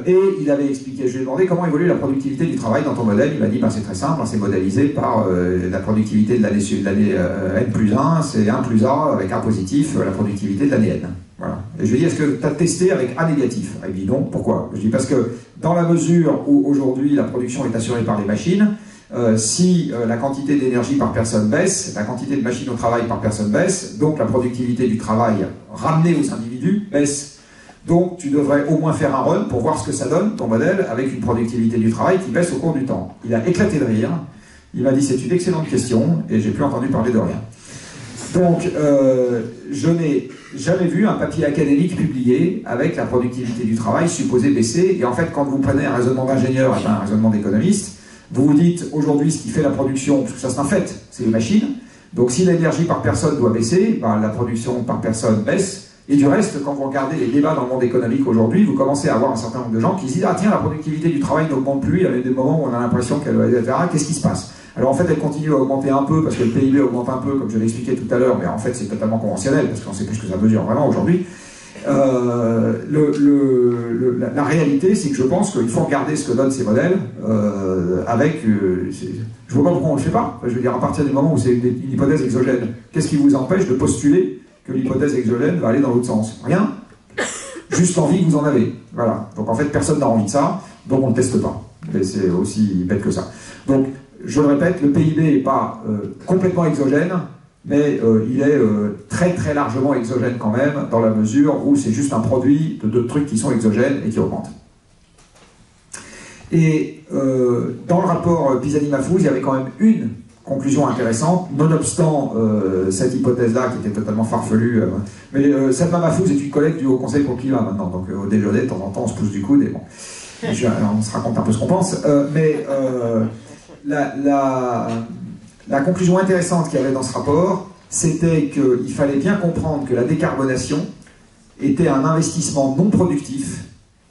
Et il avait expliqué, je lui ai demandé comment évolue la productivité du travail dans ton modèle. Il m'a dit, c'est très simple, c'est modélisé par la productivité de l'année N plus 1, c'est 1 plus A avec A positif, la productivité de l'année N. Voilà. Et je lui ai dit, est-ce que tu as testé avec A négatif? Il me dit non, pourquoi? Je lui ai dit, parce que dans la mesure où aujourd'hui la production est assurée par les machines, si la quantité d'énergie par personne baisse, la quantité de machines au travail par personne baisse, donc la productivité du travail ramenée aux individus baisse. Donc tu devrais au moins faire un run pour voir ce que ça donne, ton modèle, avec une productivité du travail qui baisse au cours du temps. Il a éclaté de rire, il m'a dit c'est une excellente question, et j'ai plus entendu parler de rien. Donc je n'ai jamais vu un papier académique publié avec la productivité du travail supposée baisser, et en fait quand vous prenez un raisonnement d'ingénieur et pas un raisonnement d'économiste, vous vous dites aujourd'hui ce qui fait la production, parce que ça c'est un fait, c'est les machines, donc si l'énergie par personne doit baisser, la production par personne baisse. Et du reste, quand vous regardez les débats dans le monde économique aujourd'hui, vous commencez à avoir un certain nombre de gens qui se disent « Ah tiens, la productivité du travail n'augmente plus, il y a des moments où on a l'impression qu'elle va, etc. Qu'est-ce qui se passe ?» Alors en fait, elle continue à augmenter un peu, parce que le PIB augmente un peu, comme je l'ai expliqué tout à l'heure, mais en fait c'est totalement conventionnel, parce qu'on ne sait plus ce que ça mesure vraiment aujourd'hui. La réalité, c'est que je pense qu'il faut regarder ce que donnent ces modèles, avec... je vois pas pourquoi on ne le fait pas. Je veux dire, à partir du moment où c'est une hypothèse exogène, qu'est-ce qui vous empêche de postuler que l'hypothèse exogène va aller dans l'autre sens? Rien. Juste l'envie que vous en avez. Voilà. Donc en fait, personne n'a envie de ça, donc on ne le teste pas. Et c'est aussi bête que ça. Donc, je le répète, le PIB n'est pas complètement exogène, mais il est très très largement exogène quand même, dans la mesure où c'est juste un produit de deux trucs qui sont exogènes et qui augmentent. Et dans le rapport Pisani-Mahfouz, il y avait quand même une conclusion intéressante, nonobstant cette hypothèse-là qui était totalement farfelue. Mais Salma Mahfouz est une collègue du Haut Conseil pour le climat maintenant, donc au déjeuner, de temps en temps, on se pousse du coude et bon, on se raconte un peu ce qu'on pense. Mais la conclusion intéressante qu'il y avait dans ce rapport, c'était qu'il fallait bien comprendre que la décarbonation était un investissement non productif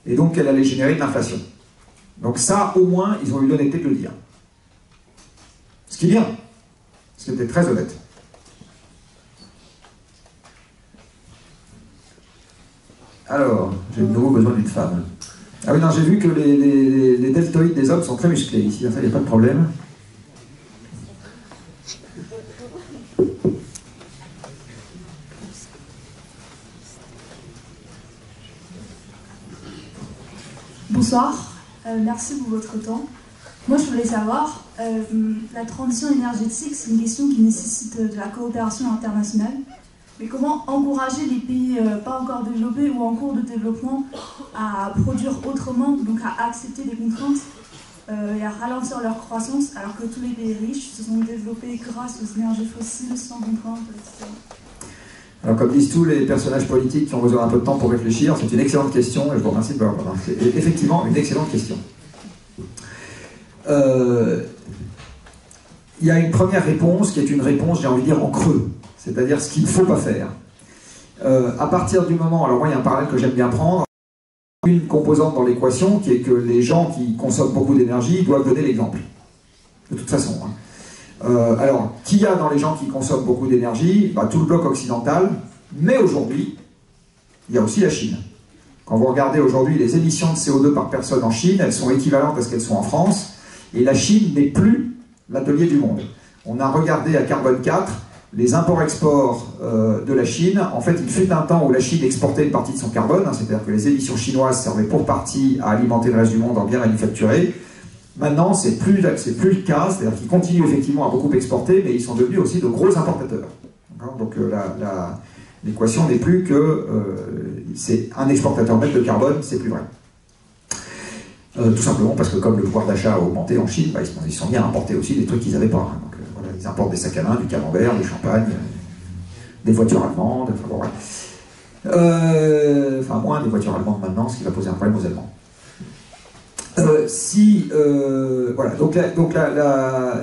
et donc qu'elle allait générer de l'inflation. Donc ça, au moins, ils ont eu l'honnêteté de le dire. Ce qui est bien. C'était très honnête. Alors, j'ai de nouveau besoin d'une femme. Ah oui, non, j'ai vu que les deltoïdes des hommes sont très musclés ici, ça, il n'y a pas de problème. Bonsoir, merci pour votre temps. Moi, je voulais savoir, la transition énergétique, c'est une question qui nécessite de la coopération internationale. Mais comment encourager les pays pas encore développés ou en cours de développement à produire autrement, donc à accepter des contraintes et à ralentir leur croissance, alors que tous les pays riches se sont développés grâce aux énergies fossiles, sans contraintes, etc. Alors, comme disent tous les personnages politiques qui ont besoin d'un peu de temps pour réfléchir, c'est une excellente question et je vous remercie de l'avoir. C'est effectivement une excellente question. Il y a une première réponse qui est une réponse, j'ai envie de dire, en creux, c'est-à-dire ce qu'il ne faut pas faire. À partir du moment, alors moi il y a un parallèle que j'aime bien prendre, une composante dans l'équation qui est que les gens qui consomment beaucoup d'énergie doivent donner l'exemple, de toute façon. Alors, qui y a dans les gens qui consomment beaucoup d'énergie? Tout le bloc occidental, mais aujourd'hui, il y a aussi la Chine. Quand vous regardez aujourd'hui les émissions de CO2 par personne en Chine, elles sont équivalentes à ce qu'elles sont en France, et la Chine n'est plus l'atelier du monde. On a regardé à Carbone 4 les imports-exports de la Chine. En fait, il fut un temps où la Chine exportait une partie de son carbone, c'est-à-dire que les émissions chinoises servaient pour partie à alimenter le reste du monde en biens manufacturés. Maintenant, c'est plus le cas, c'est-à-dire qu'ils continuent effectivement à beaucoup exporter, mais ils sont devenus aussi de gros importateurs. Donc l'équation n'est plus que c'est un exportateur net de carbone, c'est plus vrai. Tout simplement parce que comme le pouvoir d'achat a augmenté en Chine, ils sont mis à importer aussi des trucs qu'ils n'avaient pas. Donc voilà, ils importent des sacs à main, du camembert, du champagne, des voitures allemandes, enfin bon, ouais. Enfin moins des voitures allemandes maintenant, ce qui va poser un problème aux Allemands. Voilà, donc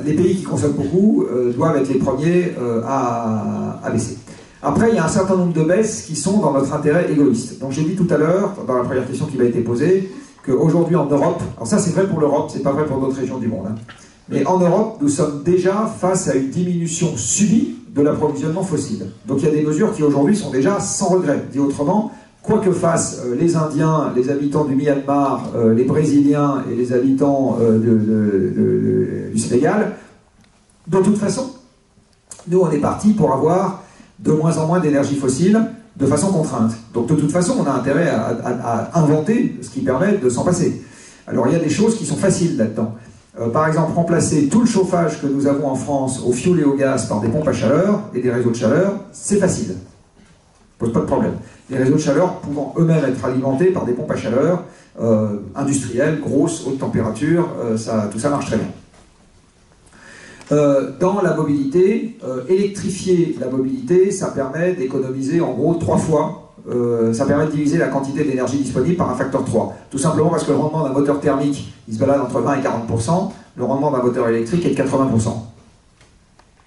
les pays qui consomment beaucoup doivent être les premiers à baisser. Après, il y a un certain nombre de baisses qui sont dans notre intérêt égoïste. Donc j'ai dit tout à l'heure, dans la première question qui m'a été posée, qu'aujourd'hui en Europe, alors ça c'est vrai pour l'Europe, c'est pas vrai pour d'autres régions du monde, mais en Europe, nous sommes déjà face à une diminution subie de l'approvisionnement fossile. Donc il y a des mesures qui aujourd'hui sont déjà sans regret. Dit autrement, quoi que fassent les Indiens, les habitants du Myanmar, les Brésiliens et les habitants du Sénégal, de toute façon, nous on est parti pour avoir de moins en moins d'énergie fossile de façon contrainte. Donc de toute façon, on a intérêt à inventer ce qui permet de s'en passer. Alors il y a des choses qui sont faciles là-dedans. Par exemple, remplacer tout le chauffage que nous avons en France au fioul et au gaz par des pompes à chaleur et des réseaux de chaleur, c'est facile. Ça pose pas de problème. Les réseaux de chaleur pouvant eux-mêmes être alimentés par des pompes à chaleur industrielles, grosses, haute température, tout ça marche très bien. Dans la mobilité, électrifier la mobilité, ça permet d'économiser en gros 3 fois, ça permet de diviser la quantité d'énergie disponible par un facteur 3. Tout simplement parce que le rendement d'un moteur thermique, il se balade entre 20 et 40%, le rendement d'un moteur électrique est de 80%.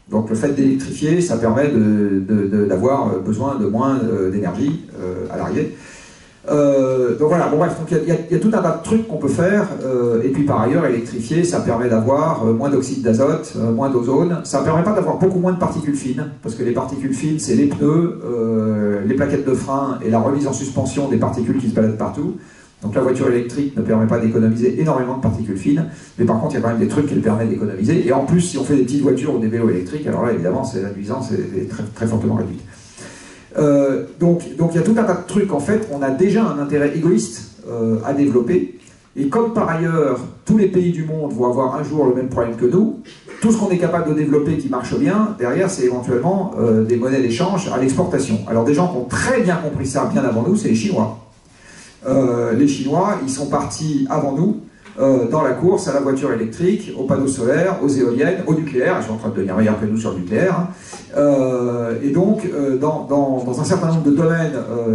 Donc le fait d'électrifier, ça permet d'avoir besoin de moins d'énergie à l'arrivée. Donc voilà, bon bref, il y a tout un tas de trucs qu'on peut faire, et puis par ailleurs, électrifier, ça permet d'avoir moins d'oxyde d'azote, moins d'ozone, ça ne permet pas d'avoir beaucoup moins de particules fines, parce que les particules fines, c'est les pneus, les plaquettes de frein et la remise en suspension des particules qui se baladent partout. Donc la voiture électrique ne permet pas d'économiser énormément de particules fines, mais par contre il y a quand même des trucs qui le permettent d'économiser, et en plus si on fait des petites voitures ou des vélos électriques, alors là évidemment la nuisance est très, très fortement réduite. Donc il y a tout un tas de trucs, en fait, on a déjà un intérêt égoïste à développer, et comme par ailleurs tous les pays du monde vont avoir un jour le même problème que nous, tout ce qu'on est capable de développer qui marche bien, derrière c'est éventuellement des monnaies d'échange à l'exportation. Alors des gens qui ont très bien compris ça bien avant nous, c'est les Chinois. Les Chinois, ils sont partis avant nous dans la course à la voiture électrique, aux panneaux solaires, aux éoliennes, au nucléaire. Ils sont en train de devenir meilleurs que nous sur le nucléaire. Et donc, dans un certain nombre de domaines,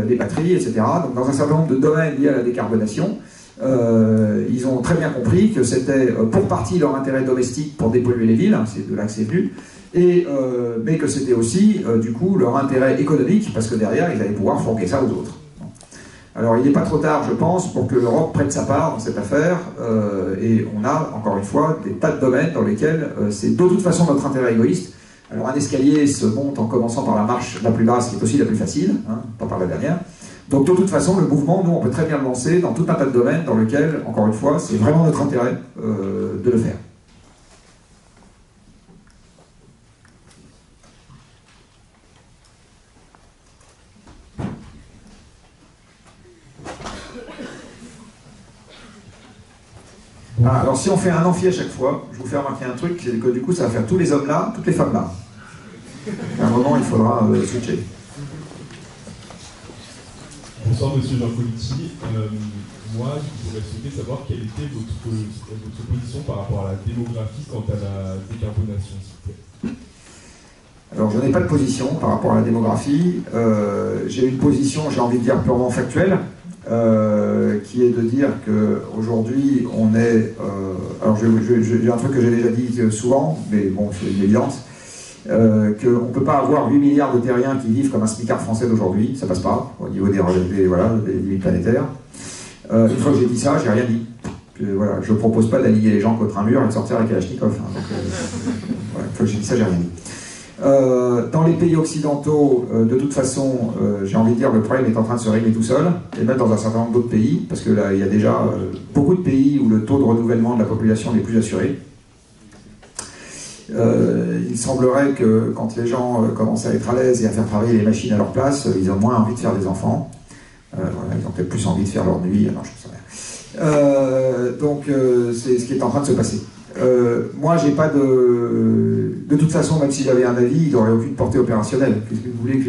les batteries, etc., donc dans un certain nombre de domaines liés à la décarbonation, ils ont très bien compris que c'était pour partie leur intérêt domestique pour dépolluer les villes, c'est de là que c'est venu, mais que c'était aussi, du coup, leur intérêt économique, parce que derrière, ils allaient pouvoir fourguer ça aux autres. Alors il n'est pas trop tard, je pense, pour que l'Europe prenne sa part dans cette affaire, et on a, encore une fois, des tas de domaines dans lesquels c'est de toute façon notre intérêt égoïste Alors un escalier se monte en commençant par la marche la plus basse, qui est aussi la plus facile, hein, pas par la dernière. Donc de toute façon, le mouvement, nous, on peut très bien le lancer dans tout un tas de domaines dans lesquels, encore une fois, c'est vraiment notre intérêt de le faire. Ah, alors si on fait un amphi à chaque fois, je vous fais remarquer un truc, c'est que du coup ça va faire tous les hommes là, toutes les femmes là. À un moment il faudra switcher. Bonsoir Monsieur Jancovici. Moi je voudrais souhaiter savoir quelle était votre position par rapport à la démographie quant à la décarbonation, s'il vous plaît. Alors je n'ai pas de position par rapport à la démographie. J'ai une position, j'ai envie de dire, purement factuelle. Qui est de dire qu'aujourd'hui on est... alors j'ai un truc que j'ai déjà dit souvent, mais bon, c'est une évidence, qu'on ne peut pas avoir 8 milliards de terriens qui vivent comme un smicard français d'aujourd'hui, ça passe pas, au niveau des limites planétaires. Une fois que j'ai dit ça, j'ai rien dit. Voilà, je ne propose pas d'aligner les gens contre un mur et de sortir avec Kalachnikov. Hein, donc, voilà, une fois que j'ai dit ça, j'ai rien dit. Dans les pays occidentaux, de toute façon, j'ai envie de dire le problème est en train de se régler tout seul, et même dans un certain nombre d'autres pays, parce que là, il y a déjà beaucoup de pays où le taux de renouvellement de la population n'est plus assuré. Il semblerait que quand les gens commencent à être à l'aise et à faire travailler les machines à leur place, ils ont moins envie de faire des enfants. Voilà, ils ont peut-être plus envie de faire leur nuit, alors je ne sais rien. Donc c'est ce qui est en train de se passer. Moi, j'ai pas de... De toute façon, même si j'avais un avis, il n'aurait aucune portée opérationnelle. Qu'est-ce que vous voulez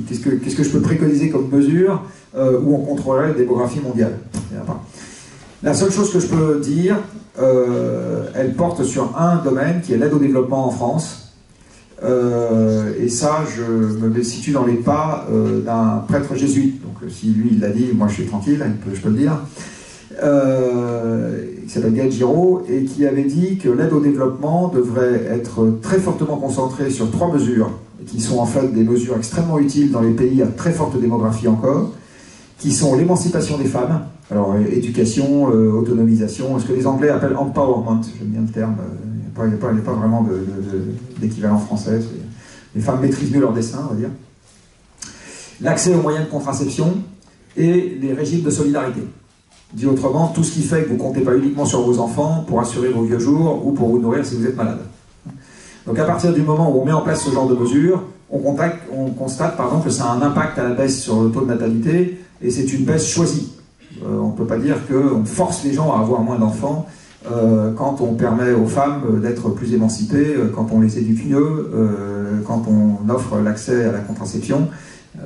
qu'est-ce que je peux préconiser comme mesure où on contrôlerait la démographie mondiale? Il n'y en a pas. La seule chose que je peux dire, elle porte sur un domaine qui est l'aide au développement en France. Et ça, je me situe dans les pas d'un prêtre jésuite. Donc, si lui, il l'a dit, moi, je suis tranquille, je peux le dire. Qui s'appelle Gaël Giraud, et qui avait dit que l'aide au développement devrait être très fortement concentrée sur 3 mesures, qui sont en fait des mesures extrêmement utiles dans les pays à très forte démographie encore, qui sont l'émancipation des femmes, alors éducation, autonomisation, ce que les Anglais appellent empowerment, j'aime bien le terme, il n'y a pas vraiment d'équivalent français, les femmes maîtrisent mieux leur destin, on va dire. L'accès aux moyens de contraception et les régimes de solidarité. Dit autrement, tout ce qui fait que vous ne comptez pas uniquement sur vos enfants pour assurer vos vieux jours ou pour vous nourrir si vous êtes malade. Donc à partir du moment où on met en place ce genre de mesures, on constate que ça a un impact à la baisse sur le taux de natalité, et c'est une baisse choisie. On ne peut pas dire qu'on force les gens à avoir moins d'enfants quand on permet aux femmes d'être plus émancipées, quand on les éduque mieux, quand on offre l'accès à la contraception.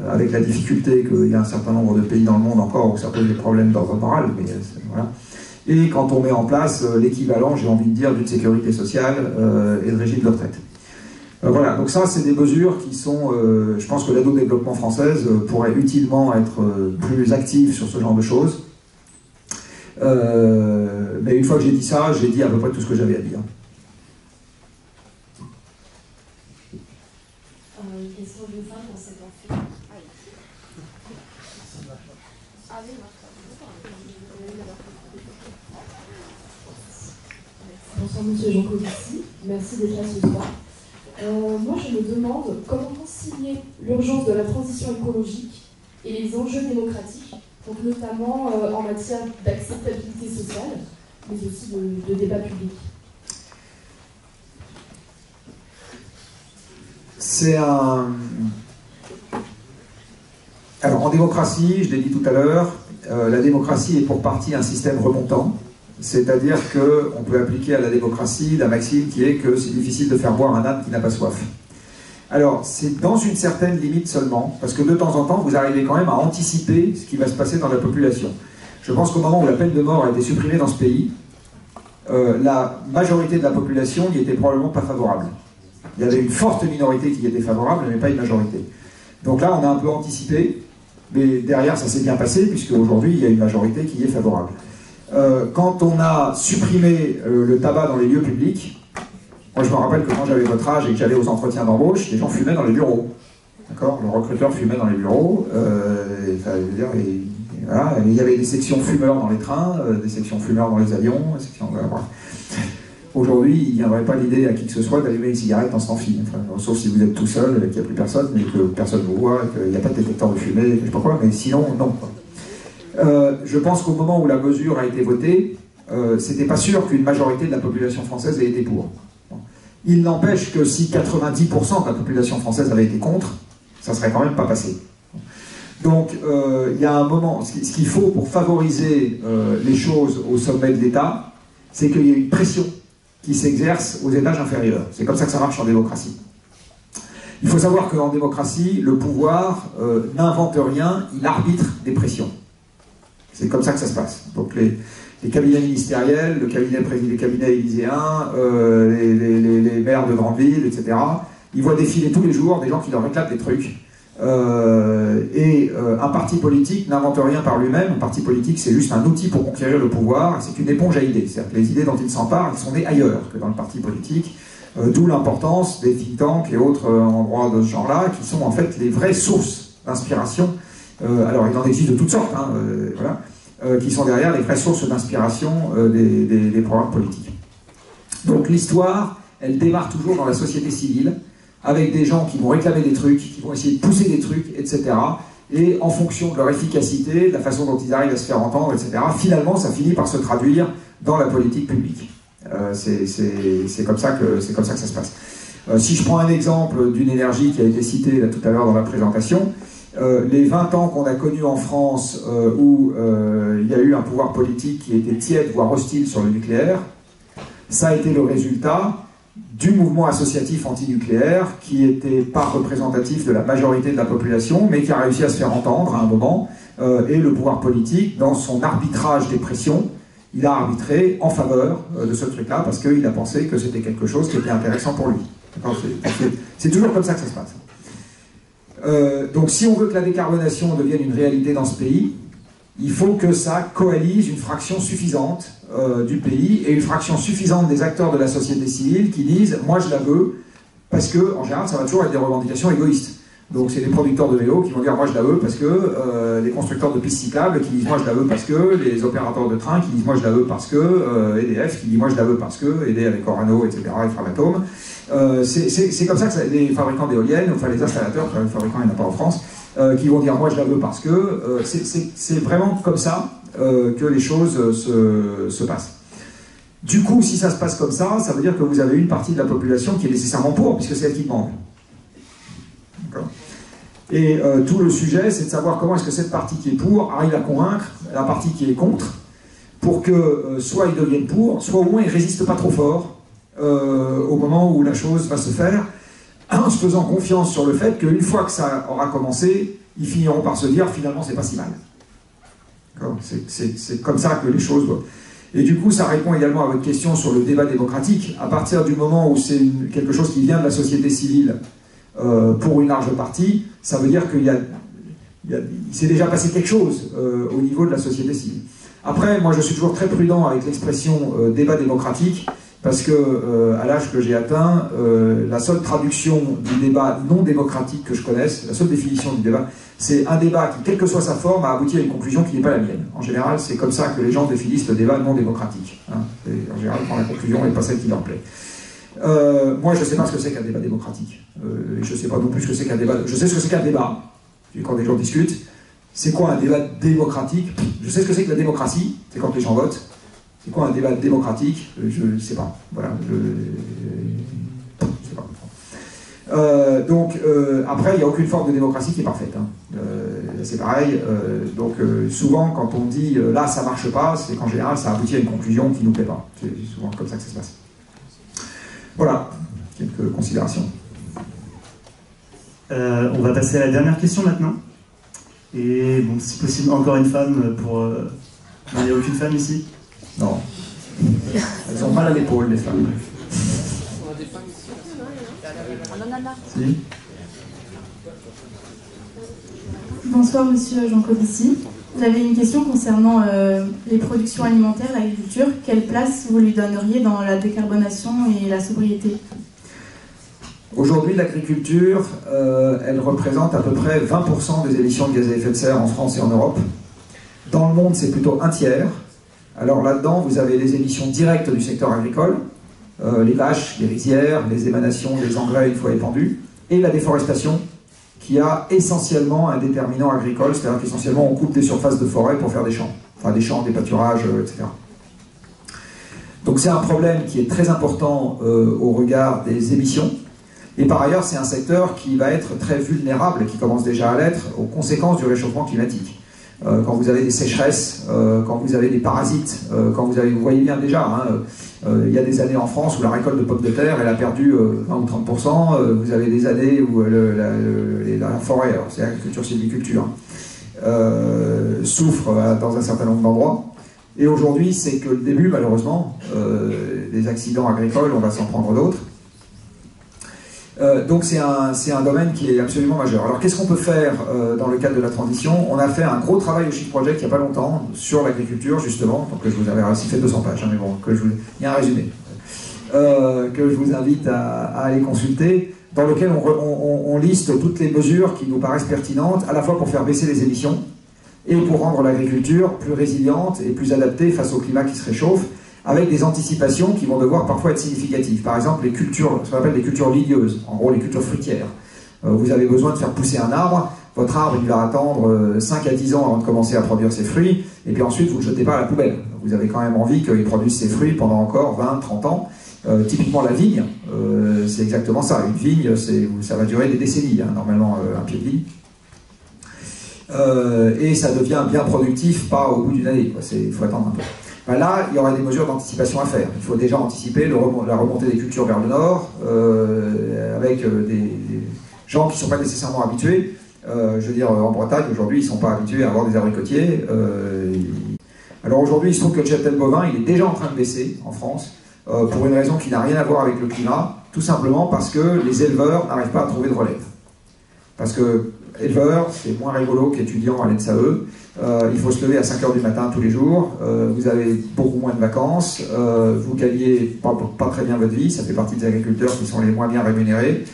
Avec la difficulté qu'il y a un certain nombre de pays dans le monde encore où ça pose des problèmes d'ordre moral, mais voilà. Et quand on met en place l'équivalent, j'ai envie de dire, d'une sécurité sociale et de régime de retraite. Voilà, donc ça, c'est des mesures qui sont, je pense que l'aide au développement française pourrait utilement être plus active sur ce genre de choses. Mais une fois que j'ai dit ça, j'ai dit à peu près tout ce que j'avais à dire. Question d'une femme dans cet amphi. Bonsoir Monsieur Jancovici, merci d'être là ce soir. Moi je me demande comment concilier l'urgence de la transition écologique et les enjeux démocratiques, donc notamment en matière d'acceptabilité sociale, mais aussi de débat public. C'est un... Alors en démocratie, je l'ai dit tout à l'heure, la démocratie est pour partie un système remontant, c'est-à-dire qu'on peut appliquer à la démocratie la maxime qui est que c'est difficile de faire boire un âne qui n'a pas soif. Alors c'est dans une certaine limite seulement, parce que de temps en temps, vous arrivez quand même à anticiper ce qui va se passer dans la population. Je pense qu'au moment où la peine de mort a été supprimée dans ce pays, la majorité de la population n'y était probablement pas favorable. Il y avait une forte minorité qui y était favorable, mais pas une majorité. Donc là, on a un peu anticipé, mais derrière, ça s'est bien passé, puisque aujourd'hui, il y a une majorité qui y est favorable. Quand on a supprimé le tabac dans les lieux publics, moi je me rappelle que quand j'avais votre âge et que j'allais aux entretiens d'embauche, les gens fumaient dans les bureaux. D'accord ? Le recruteur fumait dans les bureaux, il y avait des sections fumeurs dans les trains, des sections fumeurs dans les avions, voilà. Aujourd'hui, il ne viendrait pas l'idée à qui que ce soit d'allumer une cigarette dans cet amphi. Enfin, sauf si vous êtes tout seul, qu'il n'y a plus personne, mais que personne ne vous voit, qu'il n'y a pas de détecteur de fumée, je sais pas quoi, mais sinon, non. Je pense qu'au moment où la mesure a été votée, c'était pas sûr qu'une majorité de la population française ait été pour. Il n'empêche que si 90% de la population française avait été contre, ça serait quand même pas passé. Donc, il y a un moment, ce qu'il faut pour favoriser les choses au sommet de l'État, c'est qu'il y ait une pression qui s'exerce aux étages inférieurs. C'est comme ça que ça marche en démocratie. Il faut savoir qu'en démocratie, le pouvoir n'invente rien, il arbitre des pressions. C'est comme ça que ça se passe. Donc les cabinets ministériels, les cabinets élyséens, les maires de grandes villes, etc., ils voient défiler tous les jours des gens qui leur réclament des trucs. Un parti politique n'invente rien par lui-même. Un parti politique, c'est juste un outil pour conquérir le pouvoir. C'est une éponge à idées. C'est-à-dire que les idées dont il s'empare, elles sont nées ailleurs que dans le parti politique. D'où l'importance des think tanks et autres endroits de ce genre-là, qui sont en fait les vraies sources d'inspiration. Alors, il en existe de toutes sortes, hein, voilà, qui sont derrière les vraies sources d'inspiration des programmes politiques. Donc, l'histoire, elle démarre toujours dans la société civile, avec des gens qui vont réclamer des trucs, qui vont essayer de pousser des trucs, etc. Et en fonction de leur efficacité, de la façon dont ils arrivent à se faire entendre, etc., finalement, ça finit par se traduire dans la politique publique. C'est comme ça que ça se passe. Si je prends un exemple d'une énergie qui a été citée là, tout à l'heure dans la présentation, les 20 ans qu'on a connus en France où il y a eu un pouvoir politique qui était tiède, voire hostile sur le nucléaire, ça a été le résultat du mouvement associatif antinucléaire qui n'était pas représentatif de la majorité de la population, mais qui a réussi à se faire entendre à un moment, et le pouvoir politique, dans son arbitrage des pressions, il a arbitré en faveur de ce truc-là, parce qu'il a pensé que c'était quelque chose qui était intéressant pour lui. C'est toujours comme ça que ça se passe. Donc si on veut que la décarbonation devienne une réalité dans ce pays, il faut que ça coalise une fraction suffisante du pays et une fraction suffisante des acteurs de la société civile qui disent « moi je la veux », parce que, en général, ça va toujours être des revendications égoïstes. Donc c'est les producteurs de vélos qui vont dire « moi je la veux » parce que, les constructeurs de pistes cyclables qui disent « moi je la veux parce que », les opérateurs de train qui disent « moi je la veux parce que », EDF qui dit « moi je la veux parce que », aidé avec Orano, etc., et Framatome. C'est comme ça que les fabricants d'éoliennes, enfin les installateurs, les fabricants il n'y en a pas en France, qui vont dire moi je la veux parce que, c'est vraiment comme ça que les choses se passent. Du coup, si ça se passe comme ça, ça veut dire que vous avez une partie de la population qui est nécessairement pour, puisque c'est elle qui demande. Et tout le sujet, c'est de savoir comment est-ce que cette partie qui est pour arrive à convaincre la partie qui est contre, pour que soit ils deviennent pour, soit au moins ils ne résistent pas trop fort au moment où la chose va se faire, en se faisant confiance sur le fait qu'une fois que ça aura commencé, ils finiront par se dire finalement c'est pas si mal. C'est comme ça que les choses doivent. Et du coup, ça répond également à votre question sur le débat démocratique. À partir du moment où c'est quelque chose qui vient de la société civile pour une large partie, ça veut dire qu'il s'est déjà passé quelque chose au niveau de la société civile. Après, moi je suis toujours très prudent avec l'expression débat démocratique, parce que à l'âge que j'ai atteint, la seule traduction du débat non démocratique que je connaisse, la seule définition du débat, c'est un débat qui, quelle que soit sa forme, a abouti à une conclusion qui n'est pas la mienne. En général, c'est comme ça que les gens définissent le débat non démocratique. Hein. En général, quand la conclusion n'est pas celle qui leur plaît. Moi, je ne sais pas ce que c'est qu'un débat démocratique. Je ne sais pas non plus ce que c'est qu'un débat. Je sais ce que c'est qu'un débat. Quand des gens discutent, c'est quoi un débat démocratique? Je sais ce que c'est que la démocratie, c'est quand les gens votent. C'est quoi un débat démocratique? Je ne sais pas. Voilà. Je sais pas. Donc, après, il n'y a aucune forme de démocratie qui est parfaite. Hein. C'est pareil. Donc, souvent, quand on dit là, ça ne marche pas, c'est qu'en général, ça aboutit à une conclusion qui ne nous plaît pas. C'est souvent comme ça que ça se passe. Voilà. Quelques considérations. On va passer à la dernière question maintenant. Et bon, si possible, encore une femme pour. Il n'y a aucune femme ici? Non. Elles ont mal à l'épaule, les femmes. Si. Bonsoir, monsieur Jean Covici. J'avais une question concernant les productions alimentaires, l'agriculture. Quelle place vous lui donneriez dans la décarbonation et la sobriété? Aujourd'hui, l'agriculture, elle représente à peu près 20% des émissions de gaz à effet de serre en France et en Europe. Dans le monde, c'est plutôt un tiers. Alors là-dedans, vous avez les émissions directes du secteur agricole, les vaches, les rizières, les émanations des engrais une fois épandus, et la déforestation, qui a essentiellement un déterminant agricole, c'est-à-dire qu'essentiellement on coupe des surfaces de forêt pour faire des champs, enfin des champs, des pâturages, etc. Donc c'est un problème qui est très important au regard des émissions, et par ailleurs c'est un secteur qui va être très vulnérable, qui commence déjà à l'être, aux conséquences du réchauffement climatique. Quand vous avez des sécheresses, quand vous avez des parasites, quand vous voyez bien déjà, il y a des années en France où la récolte de pommes de terre, elle a perdu 20 ou 30%, vous avez des années où la forêt, alors c'est agriculture, sylviculture, souffre dans un certain nombre d'endroits. Et aujourd'hui, c'est que le début, malheureusement, des accidents agricoles, on va s'en prendre d'autres. Donc c'est un domaine qui est absolument majeur. Alors qu'est-ce qu'on peut faire dans le cadre de la transition? On a fait un gros travail au Shift Project il n'y a pas longtemps sur l'agriculture justement, donc je vous avais aussi fait 200 pages, mais bon, il y a un résumé que je vous invite à aller consulter, dans lequel on liste toutes les mesures qui nous paraissent pertinentes, à la fois pour faire baisser les émissions et pour rendre l'agriculture plus résiliente et plus adaptée face au climat qui se réchauffe, avec des anticipations qui vont devoir parfois être significatives. Par exemple, les cultures, ce qu'on appelle les cultures ligneuses, en gros les cultures fruitières. Vous avez besoin de faire pousser un arbre, votre arbre il va attendre 5 à 10 ans avant de commencer à produire ses fruits, et puis ensuite vous ne le jetez pas à la poubelle. Vous avez quand même envie qu'il produise ses fruits pendant encore 20, 30 ans. Typiquement la vigne, c'est exactement ça. Une vigne, ça va durer des décennies, normalement un pied de vigne. Et ça devient bien productif, pas au bout d'une année, il faut attendre un peu. Ben là, il y aura des mesures d'anticipation à faire. Il faut déjà anticiper la remontée des cultures vers le nord, avec des gens qui ne sont pas nécessairement habitués. Je veux dire, en Bretagne, aujourd'hui, ils ne sont pas habitués à avoir des abricotiers. Alors aujourd'hui, il se trouve que le cheptel bovin, il est déjà en train de baisser en France, pour une raison qui n'a rien à voir avec le climat, tout simplement parce que les éleveurs n'arrivent pas à trouver de relève. Parce que éleveur, c'est moins rigolo qu'étudiant à l'ENSAE. Il faut se lever à 5 h du matin tous les jours, vous avez beaucoup moins de vacances, vous gagnez pas très bien votre vie, ça fait partie des agriculteurs qui sont les moins bien rémunérés.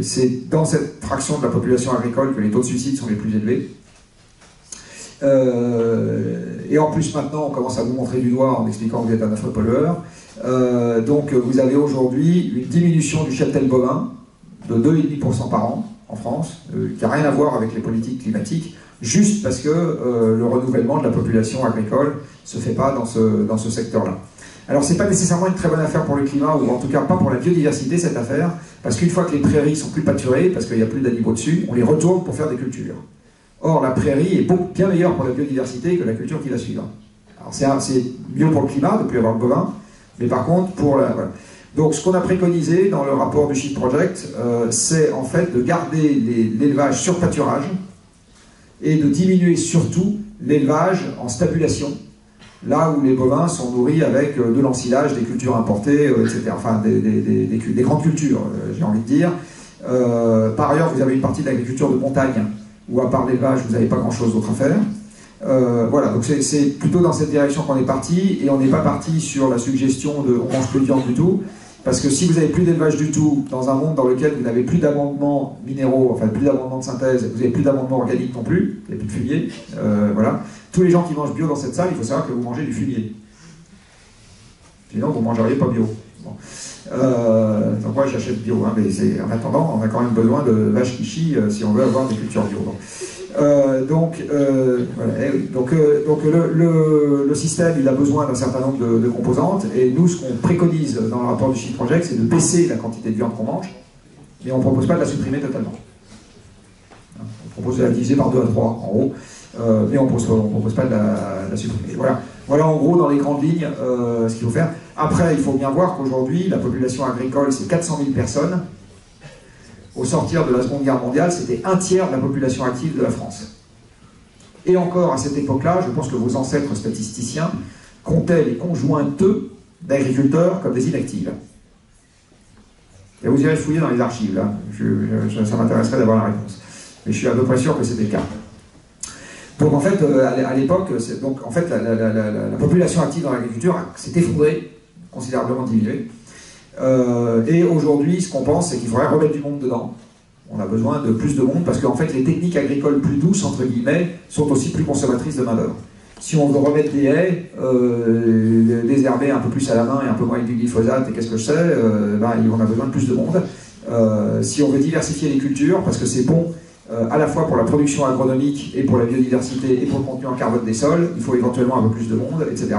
C'est dans cette fraction de la population agricole que les taux de suicide sont les plus élevés. Et en plus maintenant on commence à vous montrer du doigt en expliquant que vous êtes un affreux pollueur. Donc vous avez aujourd'hui une diminution du cheptel bovin de 2,5% par an en France, qui n'a rien à voir avec les politiques climatiques, juste parce que le renouvellement de la population agricole ne se fait pas dans ce secteur-là. Alors c'est pas nécessairement une très bonne affaire pour le climat, ou en tout cas pas pour la biodiversité cette affaire, parce qu'une fois que les prairies sont plus pâturées, parce qu'il n'y a plus d'animaux dessus, on les retourne pour faire des cultures. Or la prairie est bien meilleure pour la biodiversité que la culture qui va suivre. Alors c'est mieux pour le climat de ne plus avoir de bovins, mais par contre pour la... Voilà. Donc ce qu'on a préconisé dans le rapport du Shift Project, c'est en fait de garder l'élevage sur pâturage et de diminuer surtout l'élevage en stabulation, là où les bovins sont nourris avec de l'ensilage, des cultures importées, etc. Enfin des grandes cultures, j'ai envie de dire. Par ailleurs, vous avez une partie de l'agriculture de montagne, où à part l'élevage, vous n'avez pas grand-chose d'autre à faire. Voilà, donc c'est plutôt dans cette direction qu'on est parti, et on n'est pas parti sur la suggestion de on mange plus de viande du tout, parce que si vous n'avez plus d'élevage du tout, dans un monde dans lequel vous n'avez plus d'amendements minéraux, enfin plus d'amendements de synthèse, vous n'avez plus d'amendements organiques non plus, il n'y a plus de fumier, voilà. Tous les gens qui mangent bio dans cette salle, il faut savoir que vous mangez du fumier. Sinon, vous ne mangeriez pas bio. Bon. Donc moi j'achète bio, mais en attendant, on a quand même besoin de vaches qui chient si on veut avoir des cultures bio. Donc le système il a besoin d'un certain nombre de composantes, et nous ce qu'on préconise dans le rapport du Shift Project, c'est de baisser la quantité de viande qu'on mange, mais on ne propose pas de la supprimer totalement. On propose de la diviser par 2 à 3 en gros, mais on ne propose pas de la supprimer. Voilà en gros dans les grandes lignes ce qu'il faut faire. Après il faut bien voir qu'aujourd'hui la population agricole c'est 400 000 personnes. Au sortir de la Seconde Guerre mondiale, c'était 1/3 de la population active de la France. Et encore, à cette époque-là, je pense que vos ancêtres statisticiens comptaient les conjointeux d'agriculteurs comme des inactives. Et vous irez fouiller dans les archives, là. Ça m'intéresserait d'avoir la réponse. Mais je suis à peu près sûr que c'était le cas. Donc en fait, à l'époque, la population active dans l'agriculture s'est effondrée, considérablement diminuée. Et aujourd'hui, ce qu'on pense, c'est qu'il faudrait remettre du monde dedans. On a besoin de plus de monde parce qu'en fait, les techniques agricoles plus douces, entre guillemets, sont aussi plus consommatrices de main-d'œuvre. Si on veut remettre des haies, désherber un peu plus à la main et un peu moins avec du glyphosate, et qu'est-ce que je sais, on a besoin de plus de monde. Si on veut diversifier les cultures, parce que c'est bon à la fois pour la production agronomique et pour la biodiversité et pour le contenu en carbone des sols, il faut éventuellement un peu plus de monde, etc.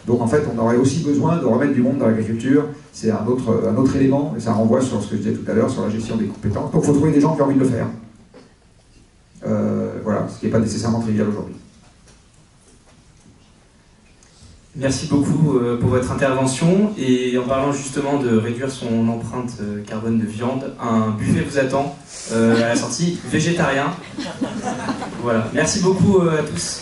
Donc en fait, on aurait aussi besoin de remettre du monde dans l'agriculture. C'est un autre élément, et ça renvoie sur ce que je disais tout à l'heure, sur la gestion des compétences. Donc il faut trouver des gens qui ont envie de le faire. Voilà, ce qui n'est pas nécessairement trivial aujourd'hui. Merci beaucoup pour votre intervention. Et en parlant justement de réduire son empreinte carbone de viande, un buffet vous attend à la sortie végétarien. Voilà, merci beaucoup à tous.